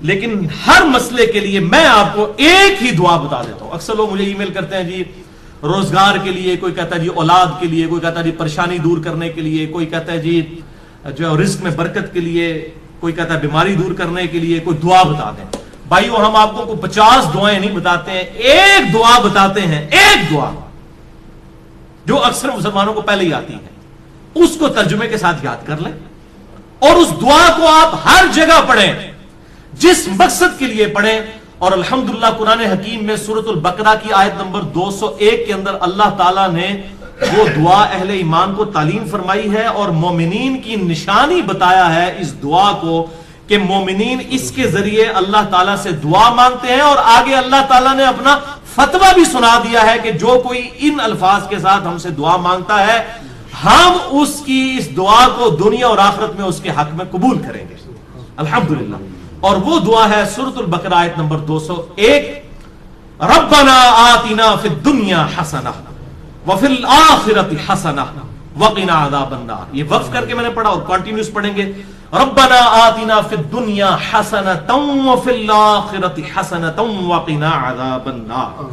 لیکن ہر مسئلے کے لیے میں آپ کو ایک ہی دعا بتا دیتا ہوں. اکثر لوگ مجھے ای میل کرتے ہیں جی روزگار کے لیے، کوئی کہتا ہے جی اولاد کے لیے، کوئی کہتا ہے جی پریشانی دور کرنے کے لیے، کوئی کہتا ہے جی جو رزق میں برکت کے لیے، کوئی کہتا ہے بیماری دور کرنے کے لیے کوئی دعا بتا دیں. بھائیو ہم آپ کو 50 دعائیں نہیں بتاتے ہیں، ایک دعا بتاتے ہیں، ایک دعا جو اکثر مسلمانوں کو پہلے ہی آتی ہے. اس کو ترجمے کے ساتھ یاد کر لیں اور اس دعا کو آپ ہر جگہ پڑھیں، جس مقصد کے لیے پڑھیں. اور الحمدللہ قرآن حکیم میں سورۃ البقرہ کی آیت نمبر 201 کے اندر اللہ تعالیٰ نے وہ دعا اہل ایمان کو تعلیم فرمائی ہے اور مومنین کی نشانی بتایا ہے اس دعا کو کہ مومنین اس کے ذریعے اللہ تعالیٰ سے دعا مانگتے ہیں. اور آگے اللہ تعالیٰ نے اپنا فتویٰ بھی سنا دیا ہے کہ جو کوئی ان الفاظ کے ساتھ ہم سے دعا مانگتا ہے ہم اس کی اس دعا کو دنیا اور آخرت میں اس کے حق میں قبول کریں گے. الحمدللہ. اور وہ دعا ہے سورۃ البقرہ آیت نمبر 201 ربنا آتنا فی الدنیا حسنہ وفی الآخرۃ حسنہ وقنا عذاب النار. یہ وقف کر کے میں نے پڑھا اور کنٹینیوس پڑھیں گے. ربنا آتنا فی الدنیا حسنۃ وفی الآخرۃ حسنۃ وقنا عذاب النار.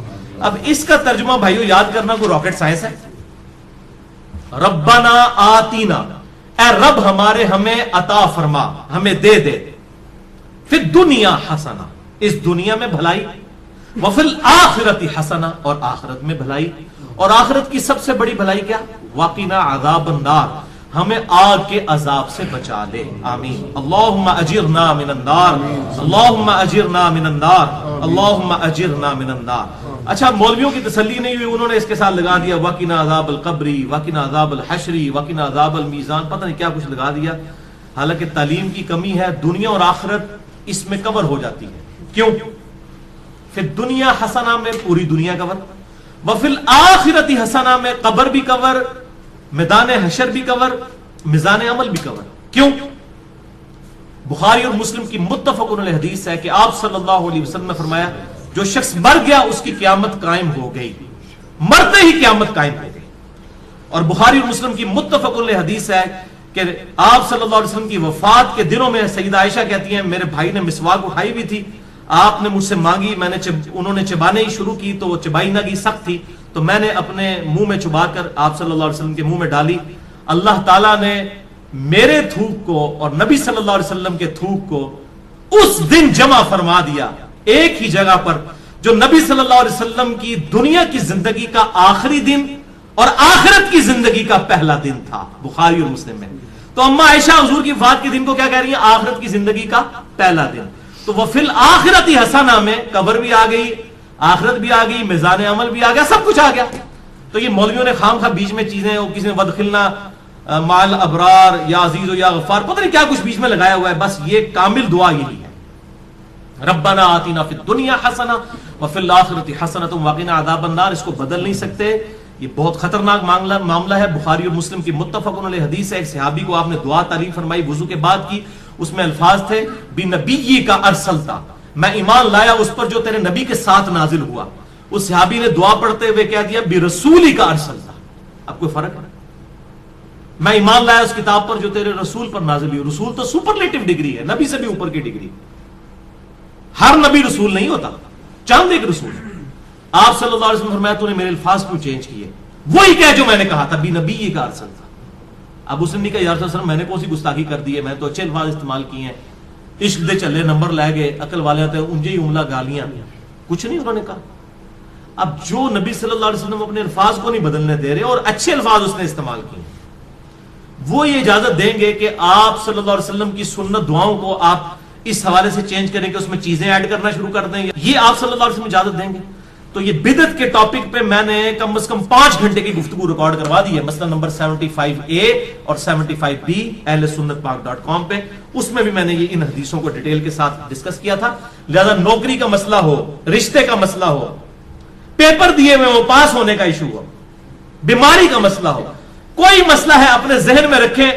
اب اس کا ترجمہ بھائیو یاد کرنا کوئی راکٹ سائنس ہے. ربنا آتینا، اے رب ہمارے ہمیں عطا فرما، ہمیں دے دے. فی الدنیا حسنہ، اس دنیا میں بھلائی. وفی الآخرۃ حسنہ، اور آخرت میں بھلائی. اور آخرت کی سب سے بڑی بھلائی کیا؟ وقنا عذاب النار، ہمیں آگ کے عذاب سے بچا لے. آمین. اللہم اجرنا من النار، اللہم اجرنا من النار، اللہم اجرنا من النار. اچھا مولویوں کی تسلی نہیں ہوئی، انہوں نے اس کے ساتھ لگا دیا وقنا عذاب القبر، وقنا عذاب الحشر، وقنا عذاب المیزان، پتہ نہیں کیا کچھ لگا دیا. حالانکہ تعلیم کی کمی ہے. دنیا اور آخرت اس میں کور ہو جاتی ہے. کیوں؟ پھر دنیا حسنہ میں پوری دنیا کور، وفی الآخرۃ حسنہ میں قبر بھی کور، میدان حشر بھی کور، میزان عمل بھی کور. کیوں؟ بخاری اور مسلم کی متفق علیہ حدیث ہے کہ آپ صلی اللہ علیہ وسلم نے فرمایا جو شخص مر گیا اس کی قیامت قائم ہو گئی، مرتے ہی قیامت قائم ہو گئی. اور بخاری اور مسلم کی متفق علیہ حدیث ہے کہ آپ صلی اللہ علیہ وسلم کی وفات کے دنوں میں سیدہ عائشہ کہتی ہیں میرے بھائی نے مسواک اٹھائی ہوئی تھی، آپ نے مجھ سے مانگی، میں نے انہوں نے چبانے ہی شروع کی تو وہ چبائی نہ گئی، سخت تھی، تو میں نے اپنے منہ میں چبا کر آپ صلی اللہ علیہ وسلم کے منہ میں ڈالی. اللہ تعالیٰ نے میرے تھوک کو اور نبی صلی اللہ علیہ وسلم کے تھوک کو اس دن جمع فرما دیا ایک ہی جگہ پر جو نبی صلی اللہ علیہ وسلم کی دنیا کی زندگی کا آخری دن اور آخرت کی زندگی کا پہلا دن تھا. بخاری اور مسلم میں. تو اما عائشہ حضور کی وفات کے دن کو کیا کہہ رہی ہیں؟ آخرت کی زندگی کا پہلا دن. تو وہ فی الآخرۃ حسنہ میں قبر بھی آ گئی، آخرت بھی آ گئی، میزان عمل بھی آ گیا، سب کچھ آ گیا. تو یہ مولویوں نے خام خواہ بیچ میں چیزیں، وہ کسی نے ودخلنا مال ابرار یا عزیز و یا غفار، پتہ نہیں کیا کچھ بیچ میں لگایا ہوا ہے. بس یہ کامل دعا یہی ہے، ربنا آتنا فی الدنیا حسنہ وفی الآخرۃ حسنۃ وقنا عذاب النار. اس کو بدل نہیں سکتے، یہ بہت خطرناک معاملہ ہے. بخاری اور مسلم کی متفق علیہ حدیث ہے. ایک صحابی کو آپ نے دعا تعلیم فرمائی وضو کے بعد کی، اس میں الفاظ تھے بنبی کا ارسلتا، میں ایمان لایا اس پر جو تیرے نبی کے ساتھ نازل ہوا. اس صحابی نے دعا پڑھتے ہوئے کہہ دیا برسولی کا ارسلتا. اب کوئی فرق ہے؟ میں ایمان لایا اس کتاب پر جو تیرے رسول پر نازل ہوئی. رسول تو سپرلیٹو ڈگری ہے، نبی سے بھی اوپر کی ڈگری. ہر نبی رسول نہیں ہوتا، چاند ایک رسول ہے. آپ صلی اللہ علیہ وسلم فرمایا تو نے میرے الفاظ کیوں چینج کیے؟ وہی کہہ جو میں نے کہا تھا بنبی کا ارسل تھا. اب اس نے کہا یا رسول اللہ میں نے کون سی گستاخی کر دی ہے، میں تو اچھے الفاظ استعمال کیے ہیں، عشق دے چلے نمبر لے گئے، عقل والے ہوتے ہیں انجے ہی عملہ گالیاں، کچھ نہیں انہوں نے کہا. اب جو نبی صلی اللہ علیہ وسلم اپنے الفاظ کو نہیں بدلنے دے رہے اور اچھے الفاظ اس نے استعمال کیے، وہ یہ اجازت دیں گے کہ آپ صلی اللہ علیہ وسلم کی سنت دعاؤں کو آپ اس حوالے سے چینج کریں کہ اس میں چیزیں ایڈ کرنا شروع کر دیں، یہ آپ صلی اللہ علیہ وسلم اجازت دیں گے؟ تو یہ بدعت کے ٹاپک پہ میں نے کم از کم 5 گھنٹے کی گفتگو ریکارڈ کروا دی ہے، مسئلہ نمبر 75A اور 75B اہل سنت پاک.com پہ. اس میں بھی میں نے یہ ان حدیثوں کو ڈیٹیل کے ساتھ ڈسکس کیا تھا. لہذا نوکری کا مسئلہ ہو، رشتے کا مسئلہ ہو، پیپر دیے ہوئے وہ پاس ہونے کا ایشو ہو، بیماری کا مسئلہ ہو، کوئی مسئلہ ہے اپنے ذہن میں رکھیں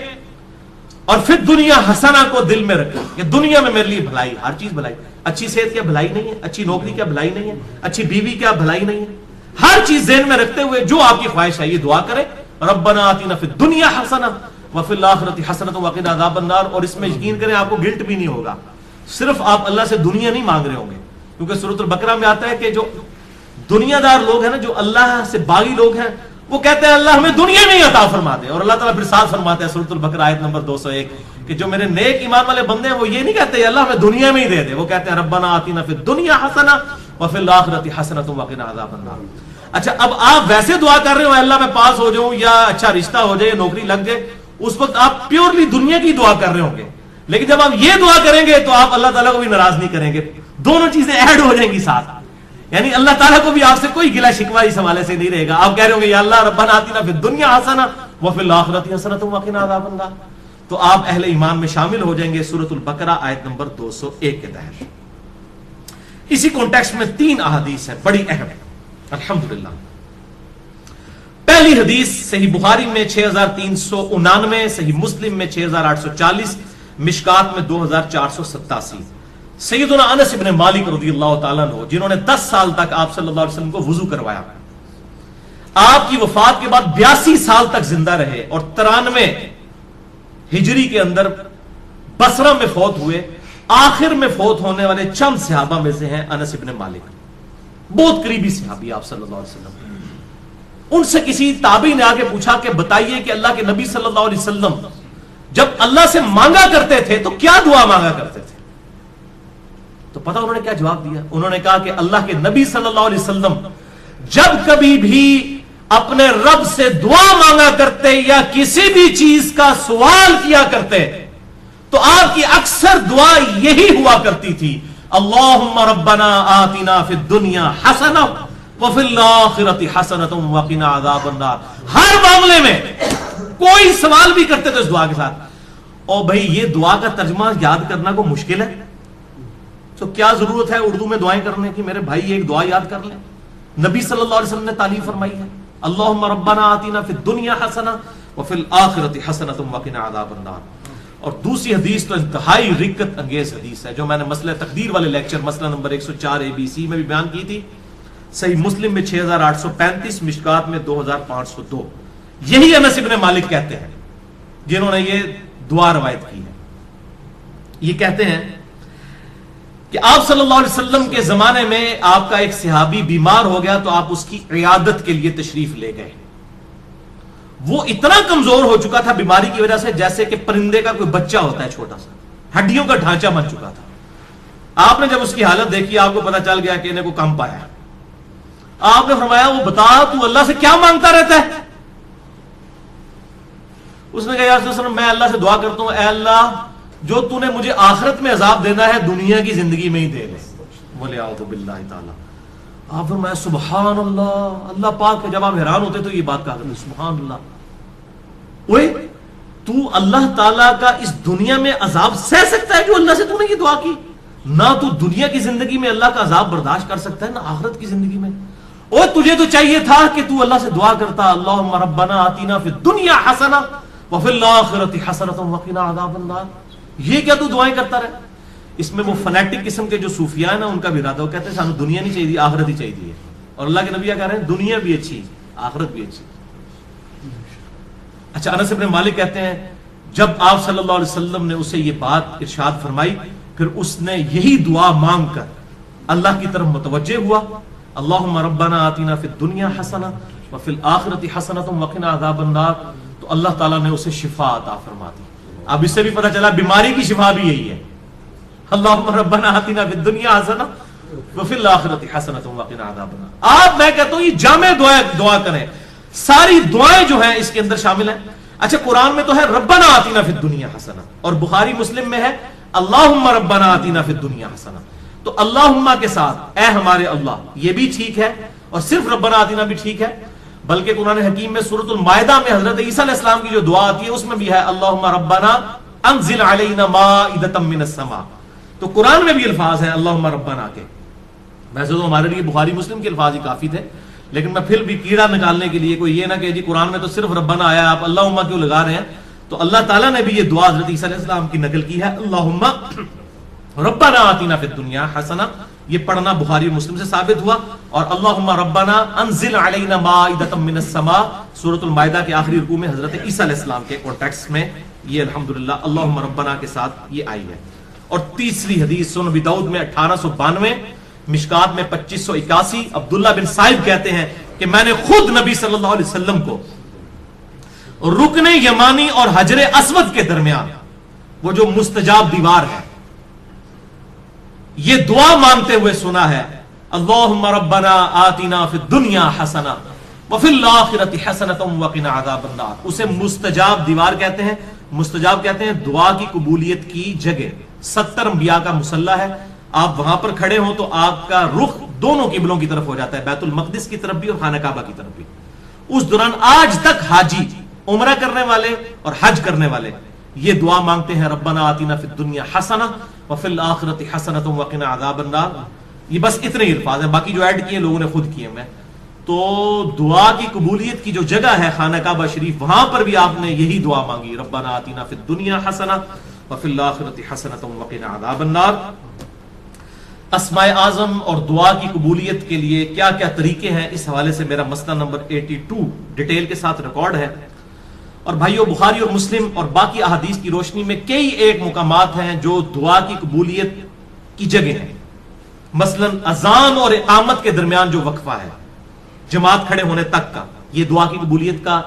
اور پھر دنیا حسنہ کو دل میں رکھیں کہ دنیا میں میرے لیے بھلائی، ہر چیز بھلائی. اچھی صحت کیا بھلائی نہیں ہے؟ اچھی نوکری کیا بھلائی نہیں ہے؟ اچھی بیوی کیا بھلائی نہیں ہے؟ ہر چیز ذہن میں رکھتے ہوئے جو آپ کی خواہش ہے یہ دعا کریں ربنا آتنا فی الدنیا حسنہ وفی الآخرۃ حسنۃ وقنا عذاب النار. اور اس میں یقین کریں آپ کو گلٹ بھی نہیں ہوگا. صرف آپ اللہ سے دنیا نہیں مانگ رہے ہوں گے، کیونکہ سورۃ البقرہ میں آتا ہے کہ جو دنیا دار لوگ ہیں نا، جو اللہ سے باغی لوگ ہیں، وہ کہتے ہیں اللہ ہمیں دنیا میں ہی عطا فرما دے. اور اللہ تعالیٰ پھر صاف فرماتے ہیں سورۃ البقرہ آیت نمبر 201 کہ جو میرے نیک ایمان والے بندے ہیں وہ یہ نہیں کہتے اللہ ہمیں دنیا میں ہی دے دے، وہ کہتے ہیں ربنا آتنا فی الدنیا حسنہ وفی الآخرۃ حسنۃ وقنا عذاب النار. اچھا اب آپ ویسے دعا کر رہے ہو اللہ میں پاس ہو جاؤں یا اچھا رشتہ ہو جائے یا نوکری لگ جائے، اس وقت آپ پیورلی دنیا کی دعا کر رہے ہوں گے. لیکن جب آپ یہ دعا کریں گے تو آپ اللہ تعالیٰ کو بھی ناراض نہیں کریں گے، دونوں چیزیں ایڈ ہو جائیں گی ساتھ. یعنی اللہ تعالیٰ کو بھی آپ سے کوئی گلہ شکوہ اس حوالے سے نہیں رہے گا. آپ کہہ رہے ہوں گے یا اللہ ربنا آتنا فی الدنیا حسنہ وفی الآخرۃ حسنۃ وقنا عذاب النار، تو آپ اہل ایمان میں شامل ہو جائیں گے سورۃ البقرہ آیت نمبر 201 کے تحت. اسی کانٹیکسٹ میں 3 احادیث ہیں بڑی اہم الحمدللہ. پہلی حدیث صحیح بخاری میں 6399، صحیح مسلم میں 6840، مشکات میں 2487. سیدنا انس بن مالک رضی اللہ تعالیٰ عنہ جنہوں نے 10 سال تک آپ صلی اللہ علیہ وسلم کو وضو کروایا، آپ کی وفات کے بعد 82 سال تک زندہ رہے اور 93 ہجری کے اندر بصرہ میں فوت ہوئے. آخر میں فوت ہونے والے چند صحابہ میں سے ہیں انس بن مالک، بہت قریبی صحابی آپ صلی اللہ علیہ وسلم. ان سے کسی تابعی نے آگے پوچھا کہ بتائیے کہ اللہ کے نبی صلی اللہ علیہ وسلم جب اللہ سے مانگا کرتے تھے تو کیا دعا مانگا کرتے تھے؟ تو پتہ انہوں نے کیا جواب دیا؟ انہوں نے کہا کہ اللہ کے نبی صلی اللہ علیہ وسلم جب کبھی بھی اپنے رب سے دعا مانگا کرتے یا کسی بھی چیز کا سوال کیا کرتے تو آپ کی اکثر دعا یہی ہوا کرتی تھی، اللہم ربنا آتنا فی الدنیا حسنہ وفی الآخرۃ حسنۃ وقنا عذاب النار. ہر معاملے میں کوئی سوال بھی کرتے تو اس دعا کے ساتھ. اور بھائی یہ دعا کا ترجمہ یاد کرنا کو مشکل ہے تو کیا ضرورت ہے اردو میں دعائیں کرنے کی؟ میرے بھائی ایک دعا یاد کر لیں، نبی صلی اللہ علیہ وسلم نے تعلیم فرمائی ہے، اللہم ربنا آتنا فی الدنیا حسنہ وفی الآخرۃ حسنۃ وقنا عذاب النار. اور دوسری حدیث تو انتہائی رکت انگیز حدیث ہے جو میں نے مسئلہ تقدیر والے لیکچر مسئلہ نمبر 104 ABC میں بھی بیان کی تھی. صحیح مسلم میں 6835، مشکات میں 2502. یہی انس بن مالک کہتے ہیں جنہوں نے یہ دعا روایت کی ہے. یہ کہتے ہیں کہ آپ صلی اللہ علیہ وسلم کے زمانے میں آپ کا ایک صحابی بیمار ہو گیا تو آپ اس کی عیادت کے لیے تشریف لے گئے. وہ اتنا کمزور ہو چکا تھا بیماری کی وجہ سے جیسے کہ پرندے کا کوئی بچہ ہوتا ہے چھوٹا سا، ہڈیوں کا ڈھانچہ بن چکا تھا. آپ نے جب اس کی حالت دیکھی آپ کو پتا چل گیا کہ انہیں کو کم پایا. آپ نے فرمایا وہ بتا تو اللہ سے کیا مانگتا رہتا ہے؟ اس نے کہا یا رسول اللہ میں اللہ سے دعا کرتا ہوں اے اللہ جو تو نے مجھے آخرت میں عذاب دینا ہے دنیا کی زندگی میں ہی دے لے. بولے اعوذ باللہ تعالی. آپ فرمایا سبحان اللہ، اللہ پاک. جب آپ حیران ہوتے تو یہ بات کہا کرتے سبحان اللہ. اوے تو اللہ تعالیٰ کا اس دنیا میں عذاب سہ سکتا ہے جو اللہ سے تو نے یہ دعا کی؟ نہ تو دنیا کی زندگی میں اللہ کا عذاب برداشت کر سکتا ہے نہ آخرت کی زندگی میں. اور تجھے تو چاہیے تھا کہ تو اللہ سے دعا کرتا اللہم ربنا آتنا فی الدنیا حسنہ وفی الآخرۃ حسنۃ وقنا عذاب النار. یہ کیا تو دعائیں کرتا رہے؟ اس میں وہ فنیٹک قسم کے جو صوفیاء ہیں نا ان کا بھی ارادہ، وہ کہتے ہیں سانو دنیا نہیں چاہیے آخرت ہی چاہیے. اور اللہ کے نبی کیا کہہ رہے ہیں دنیا بھی اچھی آخرت بھی اچھی. اچھا انس بن مالک کہتے ہیں جب آپ صلی اللہ علیہ وسلم نے اسے یہ بات ارشاد فرمائی پھر اس نے یہی دعا مانگ کر اللہ کی طرف متوجہ ہوا، اللہم ربنا آتنا فی الدنیا حسنہ وفی الآخرۃ حسنۃ وقنا عذاب النار. تو اللہ تعالیٰ نے اسے شفا عطا فرما دی. اب اس سے بھی پتہ چلا بیماری کی شفا بھی یہی ہے، اللہم ربنا آتنا فی الدنیا حسنہ وفی الآخرۃ حسنۃ وقنا عذاب النار. آپ میں کہتا ہوں یہ جامع دعا کریں، ساری دعائیں جو ہیں اس کے اندر شامل ہیں. اچھا قرآن میں تو ہے ربنا آتنا فی الدنیا حسنہ اور بخاری مسلم میں ہے اللہم ربنا آتنا فی الدنیا حسنہ. تو اللہم کے ساتھ اے ہمارے اللہ یہ بھی ٹھیک ہے اور صرف ربنا آتنا بھی ٹھیک ہے، بلکہ قرآن حکیم میں سورۃ المائدہ میں حضرت عیسیٰ علیہ السلام کی جو دعا آتی ہے اس میں بھی ہے اللہم ربنا انزل علینا مائدۃ من السماء. تو قرآن میں بھی الفاظ ہیں اللہم ربنا کے. ویسے تو ہمارے لیے بخاری مسلم کے الفاظ ہی کافی تھے، لیکن میں پھر بھی کیڑا نکالنے کے لیے کوئی یہ نہ کہ جی قرآن میں تو صرف ربنا آیا آپ اللہم کیوں لگا رہے ہیں. تو اللہ تعالیٰ نے بھی یہ دعا حضرت عیسیٰ علیہ السلام کی نقل کی ہے اللہم ربنا آتنا فی الدنیا حسنہ. یہ پڑھنا بخاری و مسلم سے ثابت ہوا. اور اللہم ربنا انزل علینا مائدۃ من السماء سورۃ المائدہ کے آخری رکوع میں حضرت عیسیٰ علیہ السلام کے کانٹیکسٹ میں یہ الحمدللہ اللہم ربنا کے ساتھ یہ آئی ہے. اور تیسری حدیث سنن ابی داؤد میں 1892، مشکات میں 2581، عبداللہ بن صائب کہتے ہیں کہ میں نے خود نبی صلی اللہ علیہ وسلم کو رکن یمانی اور حجر اسود کے درمیان وہ جو مستجاب دیوار ہے یہ دعا مانگتے ہوئے سنا ہے، اللہم ربنا آتنا فی الدنیا حسنہ وفی الآخرۃ حسنۃ وقنا عذاب النار۔ اسے مستجاب دیوار کہتے ہیں، مستجاب کہتے ہیں دعا کی قبولیت کی جگہ۔ 70 انبیاء کا مصلی ہے، آپ وہاں پر کھڑے ہوں تو آپ کا رخ دونوں قبلوں کی طرف ہو جاتا ہے، بیت المقدس کی طرف بھی اور خانہ کعبہ کی طرف بھی۔ اس دوران آج تک حاجی، عمرہ کرنے والے اور حج کرنے والے یہ دعا مانگتے ہیں، ربنا آتنا فی الدنیا حسنہ وفی الآخرۃ حسنۃ وقنا عذاب النار۔ یہ بس اتنے ہی الفاظ ہیں، باقی جو ایڈ کیے لوگوں نے خود کیے میں۔ تو دعا کی قبولیت کی جو جگہ ہے خانہ کعبہ شریف، وہاں پر بھی آپ نے یہی دعا مانگی، ربنا آتنا فی الدنیا حسنہ وفی الآخرۃ حسنۃ وقنا عذاب النار۔ اسماء اعظم اور دعا کی قبولیت کے لیے کیا کیا طریقے ہیں، اس حوالے سے میرا مسئلہ نمبر 82 ڈیٹیل کے ساتھ ریکارڈ ہے۔ اور بھائیو، بخاری اور مسلم اور باقی احادیث کی روشنی میں کئی ایک مقامات ہیں جو دعا کی قبولیت کی جگہ ہیں۔ مثلا اذان اور اقامت کے درمیان جو وقفہ ہے جماعت کھڑے ہونے تک کا، یہ دعا کی قبولیت کا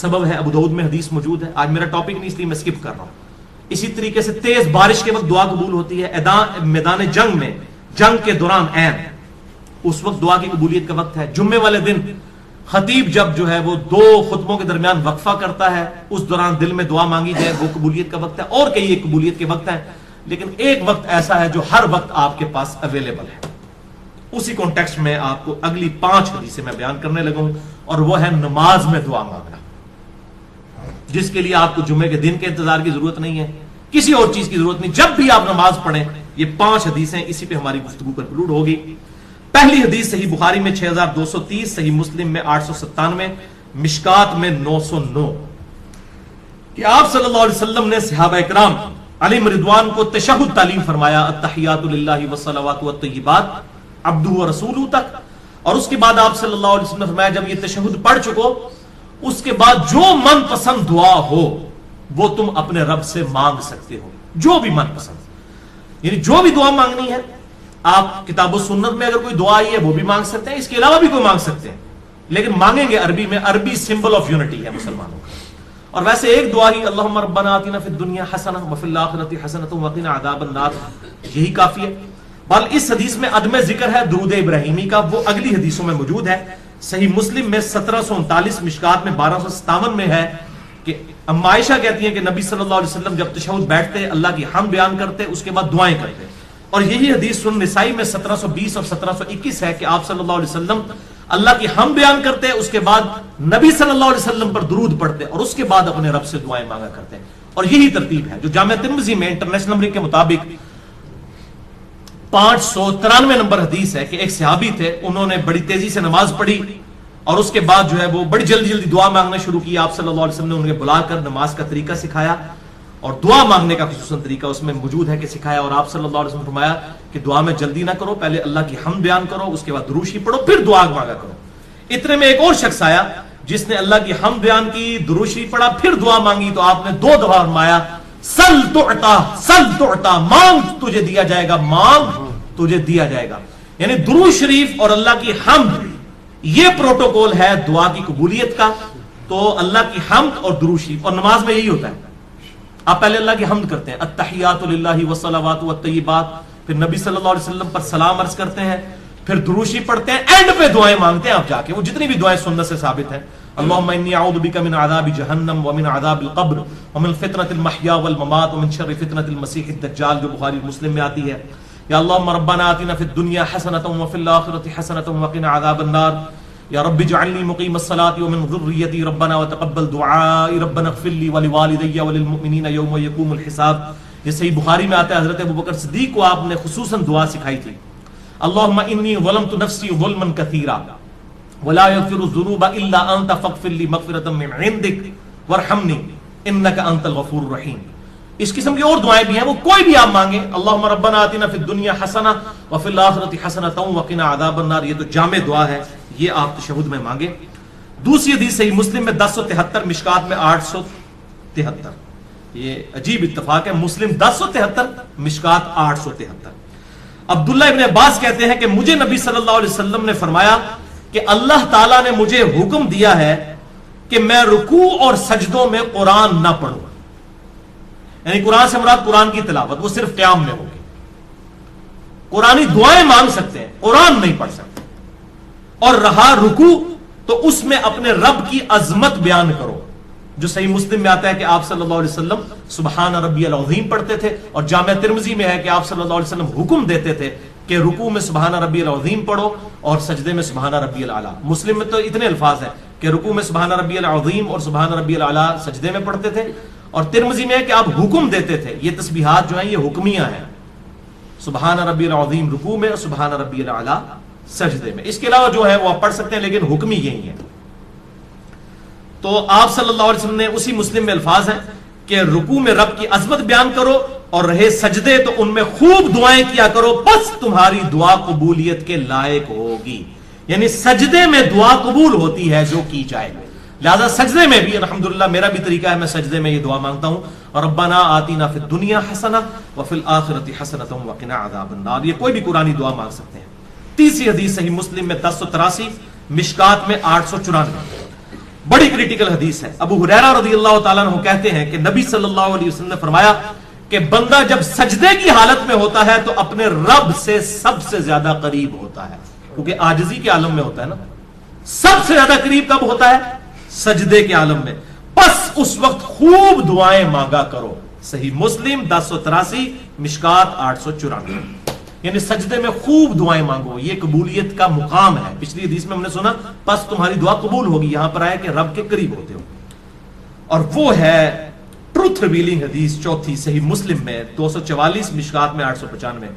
سبب ہے۔ ابو داؤد میں حدیث موجود ہے، آج میرا ٹاپک نہیں اس لیے میں سکپ کر رہا ہوں۔ اسی طریقے سے تیز بارش کے وقت دعا قبول ہوتی ہے، میدان جنگ میں، جنگ کے دوران عین اس وقت دعا کی قبولیت کا وقت ہے۔ جمعے والے دن خطیب جب جو ہے وہ 2 خطبوں کے درمیان وقفہ کرتا ہے، اس دوران دل میں دعا مانگی جائے، وہ قبولیت کا وقت ہے۔ اور کئی ایک قبولیت کے وقت ہیں، لیکن ایک وقت ایسا ہے جو ہر وقت آپ کے پاس اویلیبل ہے۔ اسی کانٹیکسٹ میں آپ کو اگلی 5 حدیثیں میں بیان کرنے لگا ہوں، اور وہ ہے نماز میں دعا مانگنا، جس کے لیے آپ کو جمعے کے دن کے انتظار کی ضرورت نہیں ہے، کسی اور چیز کی ضرورت نہیں، جب بھی آپ نماز پڑھیں یہ 5 حدیثیں اسی پہ ہماری گفتگو کنکلوڈ ہوگی۔ پہلی حدیث صحیح بخاری میں 6230، صحیح مسلم میں 897، مشکات میں 909، کہ آپ صلی اللہ علیہ وسلم نے صحابہ اکرام علیہم رضوان کو تشہد تعلیم فرمایا، التحیات للہ والصلوات والطیبات عبدہ ورسولہ تک، اور اس کے بعد آپ صلی اللہ علیہ وسلم نے فرمایا جب یہ تشہد پڑھ چکو اس کے بعد جو من پسند دعا ہو وہ تم اپنے رب سے مانگ سکتے ہو، جو بھی من پسند، یعنی جو بھی دعا مانگنی ہے آپ کتاب و سنت میں اگر کوئی دعا آئی ہے وہ بھی مانگ سکتے ہیں، اس کے علاوہ بھی کوئی مانگ سکتے ہیں، لیکن مانگیں گے عربی میں۔ عربی سمبل آف یونٹی ہے مسلمانوں کا۔ اور ویسے ایک دعا ہی اللہم ربنا آتنا فی الدنیا حسنہ وفی الآخرۃ حسنۃ وقنا عذاب النار، یہی کافی ہے۔ بل اس حدیث میں عدم ذکر ہے درود ابراہیمی کا، وہ اگلی حدیثوں میں موجود ہے۔ صحیح مسلم میں 1739، مشکات میں 1257 میں ہے کہ ام عائشہ کہتی ہیں کہ نبی صلی اللہ علیہ وسلم جب تشہد بیٹھتے اللہ کی حمد بیان کرتے، اس کے بعد دعائیں کرتے، اور یہی حدیث سنن نسائی میں 1720 اور 1721 ہے کہ آپ صلی اللہ علیہ وسلم اللہ کی حمد بیان کرتے، اس کے بعد نبی صلی اللہ علیہ وسلم پر درود پڑھتے، اور اس کے بعد اپنے رب سے دعائیں مانگا کرتے ہیں۔ اور یہی ترتیب ہے جو جامع ترمذی میں انٹرنیشنل نمبرنگ کے مطابق 593 نمبر حدیث ہے کہ ایک صحابی تھے، انہوں نے بڑی تیزی سے نماز پڑھی اور اس کے بعد جو ہے وہ بڑی جلدی جلدی دعا مانگنا شروع کی۔ آپ صلی اللہ علیہ وسلم نے انہیں بلا کر نماز کا طریقہ سکھایا، اور دعا مانگنے کا خصوصاً طریقہ اس میں موجود ہے کہ سکھایا، اور آپ صلی اللہ علیہ وسلم نے فرمایا کہ دعا میں جلدی نہ کرو، پہلے اللہ کی حمد بیان کرو، اس کے بعد درود شریف پڑھو، پھر دعا مانگا کرو۔ اتنے میں ایک اور شخص آیا جس نے اللہ کی حمد بیان کی، درود شریف پڑھا، پھر دعا مانگی، تو آپ نے 2 دفعہ فرمایا سل تعطا، سل تعطا، مانگ تجھے دیا جائے گا، مانگ تجھے دیا جائے گا۔ یعنی درود شریف اور اللہ کی حمد یہ پروٹوکول ہے دعا کی قبولیت کا۔ تو اللہ کی حمد اور درود شریف، اور نماز میں یہی ہوتا ہے، آپ پہلے اللہ کی حمد کرتے ہیں، التحیات للہ والصلوات والطیبات، پھر نبی صلی اللہ علیہ وسلم پر سلام عرض کرتے ہیں، پھر درود شریف پڑھتے ہیں، اینڈ پہ دعائیں مانگتے ہیں آپ جا کے، وہ جتنی بھی دعائیں سنت سے ثابت ہیں، اللہم انی اعوذ بک من عذاب جہنم ومن عذاب القبر ومن فتنۃ المحیا والممات ومن شر فتنۃ المسیح الدجال، جو بخاری مسلم میں آتی ہے، یا اللہم ربنا آتنا فی الدنیا حسنۃ وفی الآخرۃ حسنۃ وقنا عذاب النار، یا رب اجعلنی مقیم الصلاۃ ومن ذریتی ربنا وتقبل دعائی ربنا اغفر لی ولوالدی وللمؤمنین یوم یقوم الحساب۔ یہ صحیح بخاری میں آتا ہے، حضرت ابوبکر صدیق کو آپ نے خصوصاً دعا سکھائی تھی، اللہم انی ظلمت نفسی ظلما کثیرا ولا یغفر الذنوب الا انت فاغفر لی مغفرۃ من عندک وارحمنی انک انت الغفور الرحیم۔ اس قسم کی اور دعائیں بھی ہیں، وہ کوئی بھی آپ مانگیں، اللہم ربنا آتنا فی الدنیا حسنہ وفی الآخرۃ حسنۃ وقنا عذاب النار، یہ تو جامع دعا ہے، یہ آپ تشہد میں مانگیں۔ دوسری حدیث صحیح مسلم میں 1073، مشکات میں 873، یہ عجیب اتفاق ہے. مسلم 1073, مشکات 873. عبداللہ ابن عباس کہتے ہیں کہ مجھے نبی صلی اللہ علیہ وسلم نے فرمایا کہ اللہ تعالیٰ نے مجھے حکم دیا ہے کہ میں رکوع اور سجدوں میں قرآن نہ پڑھوں. یعنی قرآن سے مراد قرآن کی تلاوت وہ صرف قیام میں ہوگی. قرآنی دعائیں مانگ سکتے ہیں, قرآن نہیں پڑھ سکتے. اور رہا رکوع تو اس میں اپنے رب کی عظمت بیان کرو, جو صحیح مسلم میں آتا ہے کہ آپ صلی اللہ علیہ وسلم سبحان ربی العظیم پڑھتے تھے, اور جامع ترمذی میں ہے کہ آپ صلی اللہ علیہ وسلم حکم دیتے تھے کہ رکوع میں سبحان ربی العظیم پڑھو اور سجدے میں سبحان ربی الاعلیٰ. مسلم میں تو اتنے الفاظ ہیں کہ رکوع میں سبحان ربی العظیم اور سبحان ربی الاعلیٰ سجدے میں پڑھتے تھے, اور ترمذی میں ہے کہ آپ حکم دیتے تھے. یہ تسبیحات جو ہیں یہ حکمیہ ہیں, سبحان ربی العظیم رکوع میں اور سبحان ربی الاعلیٰ سجدے میں. اس کے علاوہ جو ہے وہ آپ پڑھ سکتے ہیں, لیکن حکمی یہی ہے. تو آپ صلی اللہ علیہ وسلم نے اسی مسلم میں الفاظ ہیں کہ رکوع میں رب کی عظمت بیان کرو, اور رہے سجدے تو ان میں خوب دعائیں کیا کرو, بس تمہاری دعا قبولیت کے لائق ہوگی. یعنی سجدے میں دعا قبول ہوتی ہے جو کی جائے. لہذا سجدے میں بھی الحمدللہ میرا بھی طریقہ ہے, میں سجدے میں یہ دعا مانگتا ہوں, ربنا آتینا فی الدنیا حسنہ وفی الآخرۃ حسنۃ وقنا عذاب النار. یہ کوئی بھی قرآنی دعا مانگ سکتے ہیں. تیسری حدیث صحیح مسلم میں 1083, مشکات میں 894, بڑی کریٹیکل حدیث ہے. ابو ہریرہ رضی اللہ تعالیٰ عنہ کہتے ہیں کہ نبی صلی اللہ علیہ وسلم نے فرمایا کہ بندہ جب سجدے کی حالت میں ہوتا ہے تو اپنے رب سے سب سے زیادہ قریب ہوتا ہے, کیونکہ عاجزی کے عالم میں ہوتا ہے نا. سب سے زیادہ قریب کب ہوتا ہے؟ سجدے کے عالم میں. بس اس وقت خوب دعائیں مانگا کرو. صحیح مسلم 1083, مشکات 894. یعنی سجدے میں خوب دعائیں مانگو, یہ قبولیت کا مقام ہے. پچھلی حدیث میں ہم نے سنا بس تمہاری دعا قبول ہوگی, یہاں پر آیا کہ رب کے قریب ہوتے ہو. اور وہ ہے ٹروتھ ریویلنگ حدیث چوتھی صحیح مسلم میں 244, مشکات میں 895,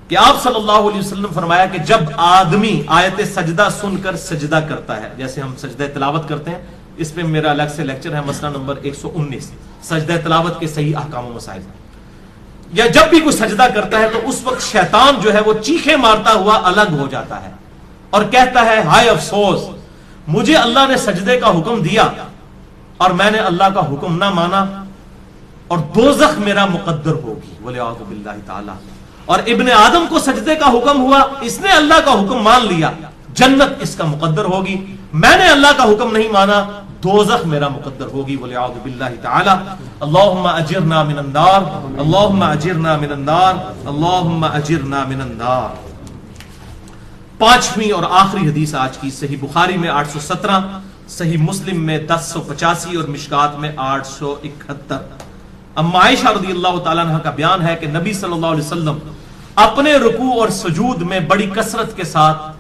کہ آپ صلی اللہ علیہ وسلم فرمایا کہ جب آدمی آیت سجدہ سن کر سجدہ کرتا ہے, جیسے ہم سجدہ تلاوت کرتے ہیں, اس پہ میرا الگ سے لیکچر ہے, مسئلہ نمبر 119, سجدہ تلاوت کے صحیح احکام و مسائل. یا جب بھی کوئی سجدہ کرتا ہے تو اس وقت شیطان جو ہے وہ چیخیں مارتا ہوا الگ ہو جاتا ہے اور کہتا ہے ہائے افسوس, مجھے اللہ نے سجدے کا حکم دیا اور میں نے اللہ کا حکم نہ مانا, اور دوزخ میرا مقدر ہوگی والعیاذ باللہ تعالی. اور ابن آدم کو سجدے کا حکم ہوا, اس نے اللہ کا حکم مان لیا, جنت اس کا مقدر ہوگی. میں نے اللہ کا حکم نہیں مانا, دوزخ میرا مقدر ہوگی والعیاذ باللہ تعالی. اللہم اجرنا من النار, اللہم اجرنا من النار, اللہم اجرنا من النار. پانچویں اور آخری حدیث آج کی صحیح بخاری میں 817, صحیح مسلم میں 1085 اور مشکات میں 871. اما عائشہ رضی اللہ تعالیٰ عنہ کا بیان ہے کہ نبی صلی اللہ علیہ وسلم اپنے رکوع اور سجود میں بڑی کثرت کے ساتھ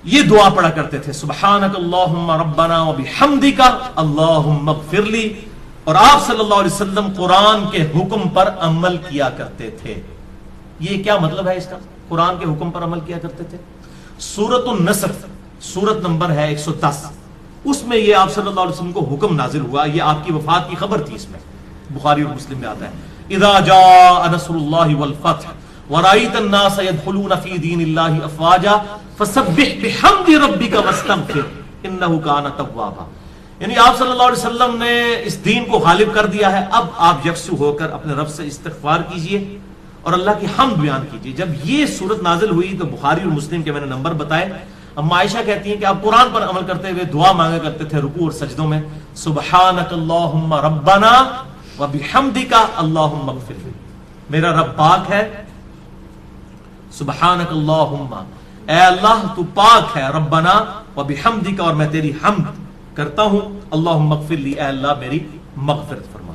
یہ دعا پڑھا کرتے تھے, سبحانک اللہم ربنا وبحمدک اللہم اغفر لی. اور آپ صلی اللہ علیہ وسلم قرآن کے حکم پر عمل کیا کرتے تھے. یہ کیا مطلب ہے اس کا؟ قرآن کے حکم پر عمل کیا کرتے تھے. سورۃ النصر سورت نمبر ہے 110, اس میں یہ آپ صلی اللہ علیہ وسلم کو حکم نازل ہوا, یہ آپ کی وفات کی خبر تھی. اس میں بخاری اور مسلم میں آتا ہے اذا جاء نصر اللہ والفتح ورأيت الناس يدخلون في دين الله افواجا فسبح بحمد ربك واستغفر انه كان توابا. یعنی آپ صلی اللہ علیہ وسلم نے اس دین کو غالب کر دیا ہے, اب آپ یکسو ہو کر اپنے رب سے استغفار کیجئے اور اللہ کی حمد بیان کیجئے. جب یہ صورت نازل ہوئی تو بخاری اور مسلم کے میں نے نمبر بتائے. اما عائشہ کہتی ہیں کہ آپ قرآن پر عمل کرتے ہوئے دعا مانگا کرتے تھے رکوع اور سجدوں میں, سبحانک اللہم ربنا وبحمدک اللہم اغفر لی. میرا رب پاک ہے, سبحانک اللہم, اے اللہ تو پاک ہے, ربنا وبحمدک, اور میں تیری حمد کرتا ہوں, اللہم اغفر لی, اے اللہ میری مغفرت فرما.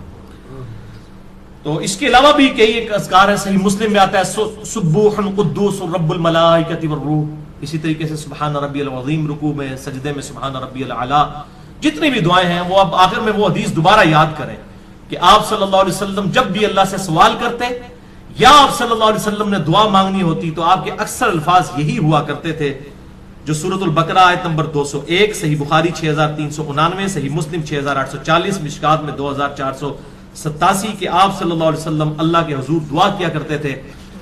تو اس کے علاوہ بھی کئی ایک اذکار ہیں, صحیح مسلم میں آتا ہے سبوح قدوس رب الملائکۃ والروح. اسی طریقے سے سبحان ربی العظیم رکوع میں, سجدے میں سبحان ربی الاعلیٰ. جتنی بھی دعائیں ہیں وہ اب آخر میں وہ حدیث دوبارہ یاد کریں کہ آپ صلی اللہ علیہ وسلم جب بھی اللہ سے سوال کرتے یا آپ صلی اللہ علیہ وسلم نے دعا مانگنی ہوتی تو آپ کے اکثر الفاظ یہی ہوا کرتے تھے جو سورۃ البقرہ آیت نمبر 201, صحیح بخاری 6399, صحیح مسلم 6840, مشکات میں 2487, کہ آپ صلی اللہ علیہ وسلم اللہ کے حضور دعا کیا کرتے تھے,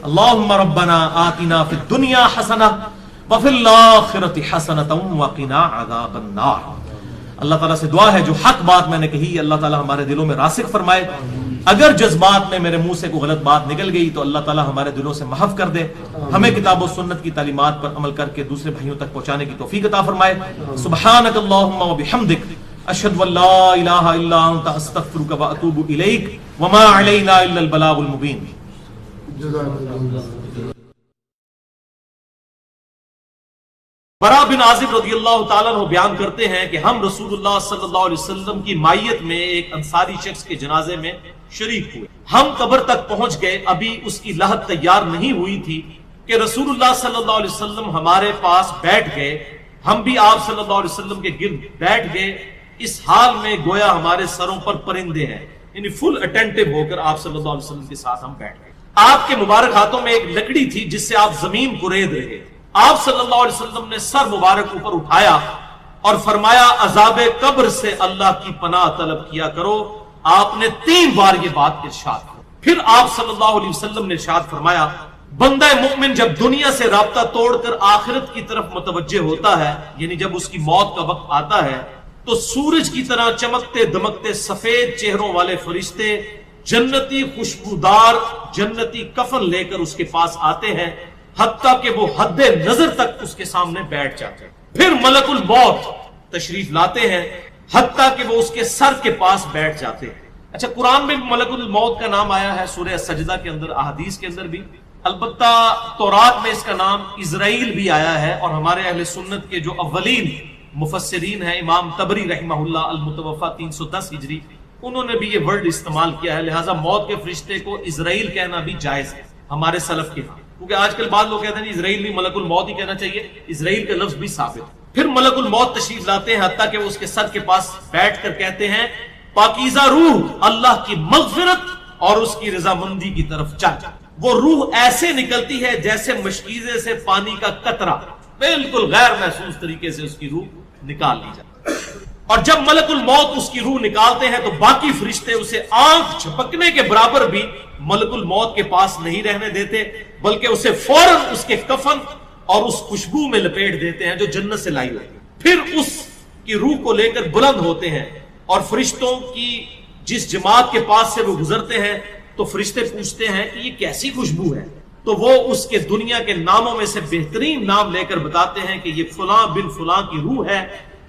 اللہم ربنا آتنا فی الدنیا حسنہ وفی الآخرۃ حسنۃ وقنا عذاب النار. اللہ تعالیٰ سے دعا ہے جو حق بات میں نے کہی اللہ تعالیٰ ہمارے دلوں میں راسخ فرمائے. اگر جذبات میں میرے منہ سے کوئی غلط بات نکل گئی تو اللہ تعالیٰ ہمارے دلوں سے محف کر دے. ہمیں کتاب و سنت کی تعلیمات پر عمل کر کے دوسرے بھائیوں تک پہنچانے کی توفیق عطا فرمائے. سبحانک اللہم و بحمدک اشہد ان لا الہ الا انت استغفرک و اتوب الیک وما علینا الا البلاغ المبین. برا بن عازب رضی اللہ تعالیٰ عنہ بیان کرتے ہیں کہ ہم رسول اللہ صلی اللہ علیہ وسلم کی مائیت میں ایک انصاری شخص کے جنازے میں شریک ہوئے. ہم قبر تک پہنچ گئے, ابھی اس کی لحد تیار نہیں ہوئی تھی کہ رسول اللہ صلی اللہ علیہ وسلم ہمارے پاس بیٹھ گئے. ہم بھی آپ صلی اللہ علیہ وسلم کے گرد بیٹھ گئے, اس حال میں گویا ہمارے سروں پر پرندے ہیں, یعنی فل اٹینٹو ہو کر آپ صلی اللہ علیہ وسلم کے ساتھ ہم بیٹھ گئے. آپ کے مبارک ہاتھوں میں ایک لکڑی تھی جس سے آپ زمین کو رید رہے. آپ صلی اللہ علیہ وسلم نے سر مبارک اوپر اٹھایا اور فرمایا عذاب قبر سے اللہ کی پناہ طلب کیا کرو. آپ نے 3 بار یہ بات ارشاد کی. پھر آپ صلی اللہ علیہ وسلم نے ارشاد فرمایا بندہ مومن جب دنیا سے رابطہ توڑ کر آخرت کی طرف متوجہ ہوتا ہے, یعنی جب اس کی موت کا وقت آتا ہے, تو سورج کی طرح چمکتے دمکتے سفید چہروں والے فرشتے جنتی خوشبودار جنتی کفن لے کر اس کے پاس آتے ہیں, حتیٰ کہ وہ حد نظر تک اس کے سامنے بیٹھ جاتے ہیں. پھر ملک الموت تشریف لاتے ہیں حتیٰ کہ وہ اس کے سر کے پاس بیٹھ جاتے ہیں. اچھا, قرآن میں ملک الموت کا نام آیا ہے سورہ سجدہ کے اندر, احادیث کے اندر بھی, البتہ تورات میں اس کا نام اسرائیل بھی آیا ہے. اور ہمارے اہل سنت کے جو اولین مفسرین ہیں امام طبری رحمہ اللہ المتوفى 310 ہجری, انہوں نے بھی یہ ورڈ استعمال کیا ہے. لہٰذا موت کے فرشتے کو اسرائیل کہنا بھی جائز ہے ہمارے سلف کے ہاں, کیونکہ آج کل بعض لوگ کہتے ہیں اسرائیل نہیں ملک الموت ہی کہنا چاہیے, اسرائیل کا لفظ بھی ثابت ہے. پھر ملک الموت تشریف لاتے ہیں حتیٰ کہ وہ اس کے سر کے پاس بیٹھ کر کہتے ہیں پاکیزہ روح اللہ کی مغفرت اور اس کی رضامندی کی طرف چل. وہ روح ایسے نکلتی ہے جیسے مشکیزے سے پانی کا قطرہ, بالکل غیر محسوس طریقے سے اس کی روح نکال لی جاتی. اور جب ملک الموت اس کی روح نکالتے ہیں تو باقی فرشتے اسے آنکھ جھپکنے کے برابر بھی ملک الموت کے پاس نہیں رہنے دیتے, بلکہ اسے فوراً اس کے کفن اور اس خوشبو میں لپیٹ دیتے ہیں جو جنت سے لائی ہوتی ہے. پھر اس کی روح کو لے کر بلند ہوتے ہیں اور فرشتوں کی جس جماعت کے پاس سے وہ گزرتے ہیں تو فرشتے پوچھتے ہیں کہ یہ کیسی خوشبو ہے, تو وہ اس کے دنیا کے ناموں میں سے بہترین نام لے کر بتاتے ہیں کہ یہ فلاں بن فلاں کی روح ہے,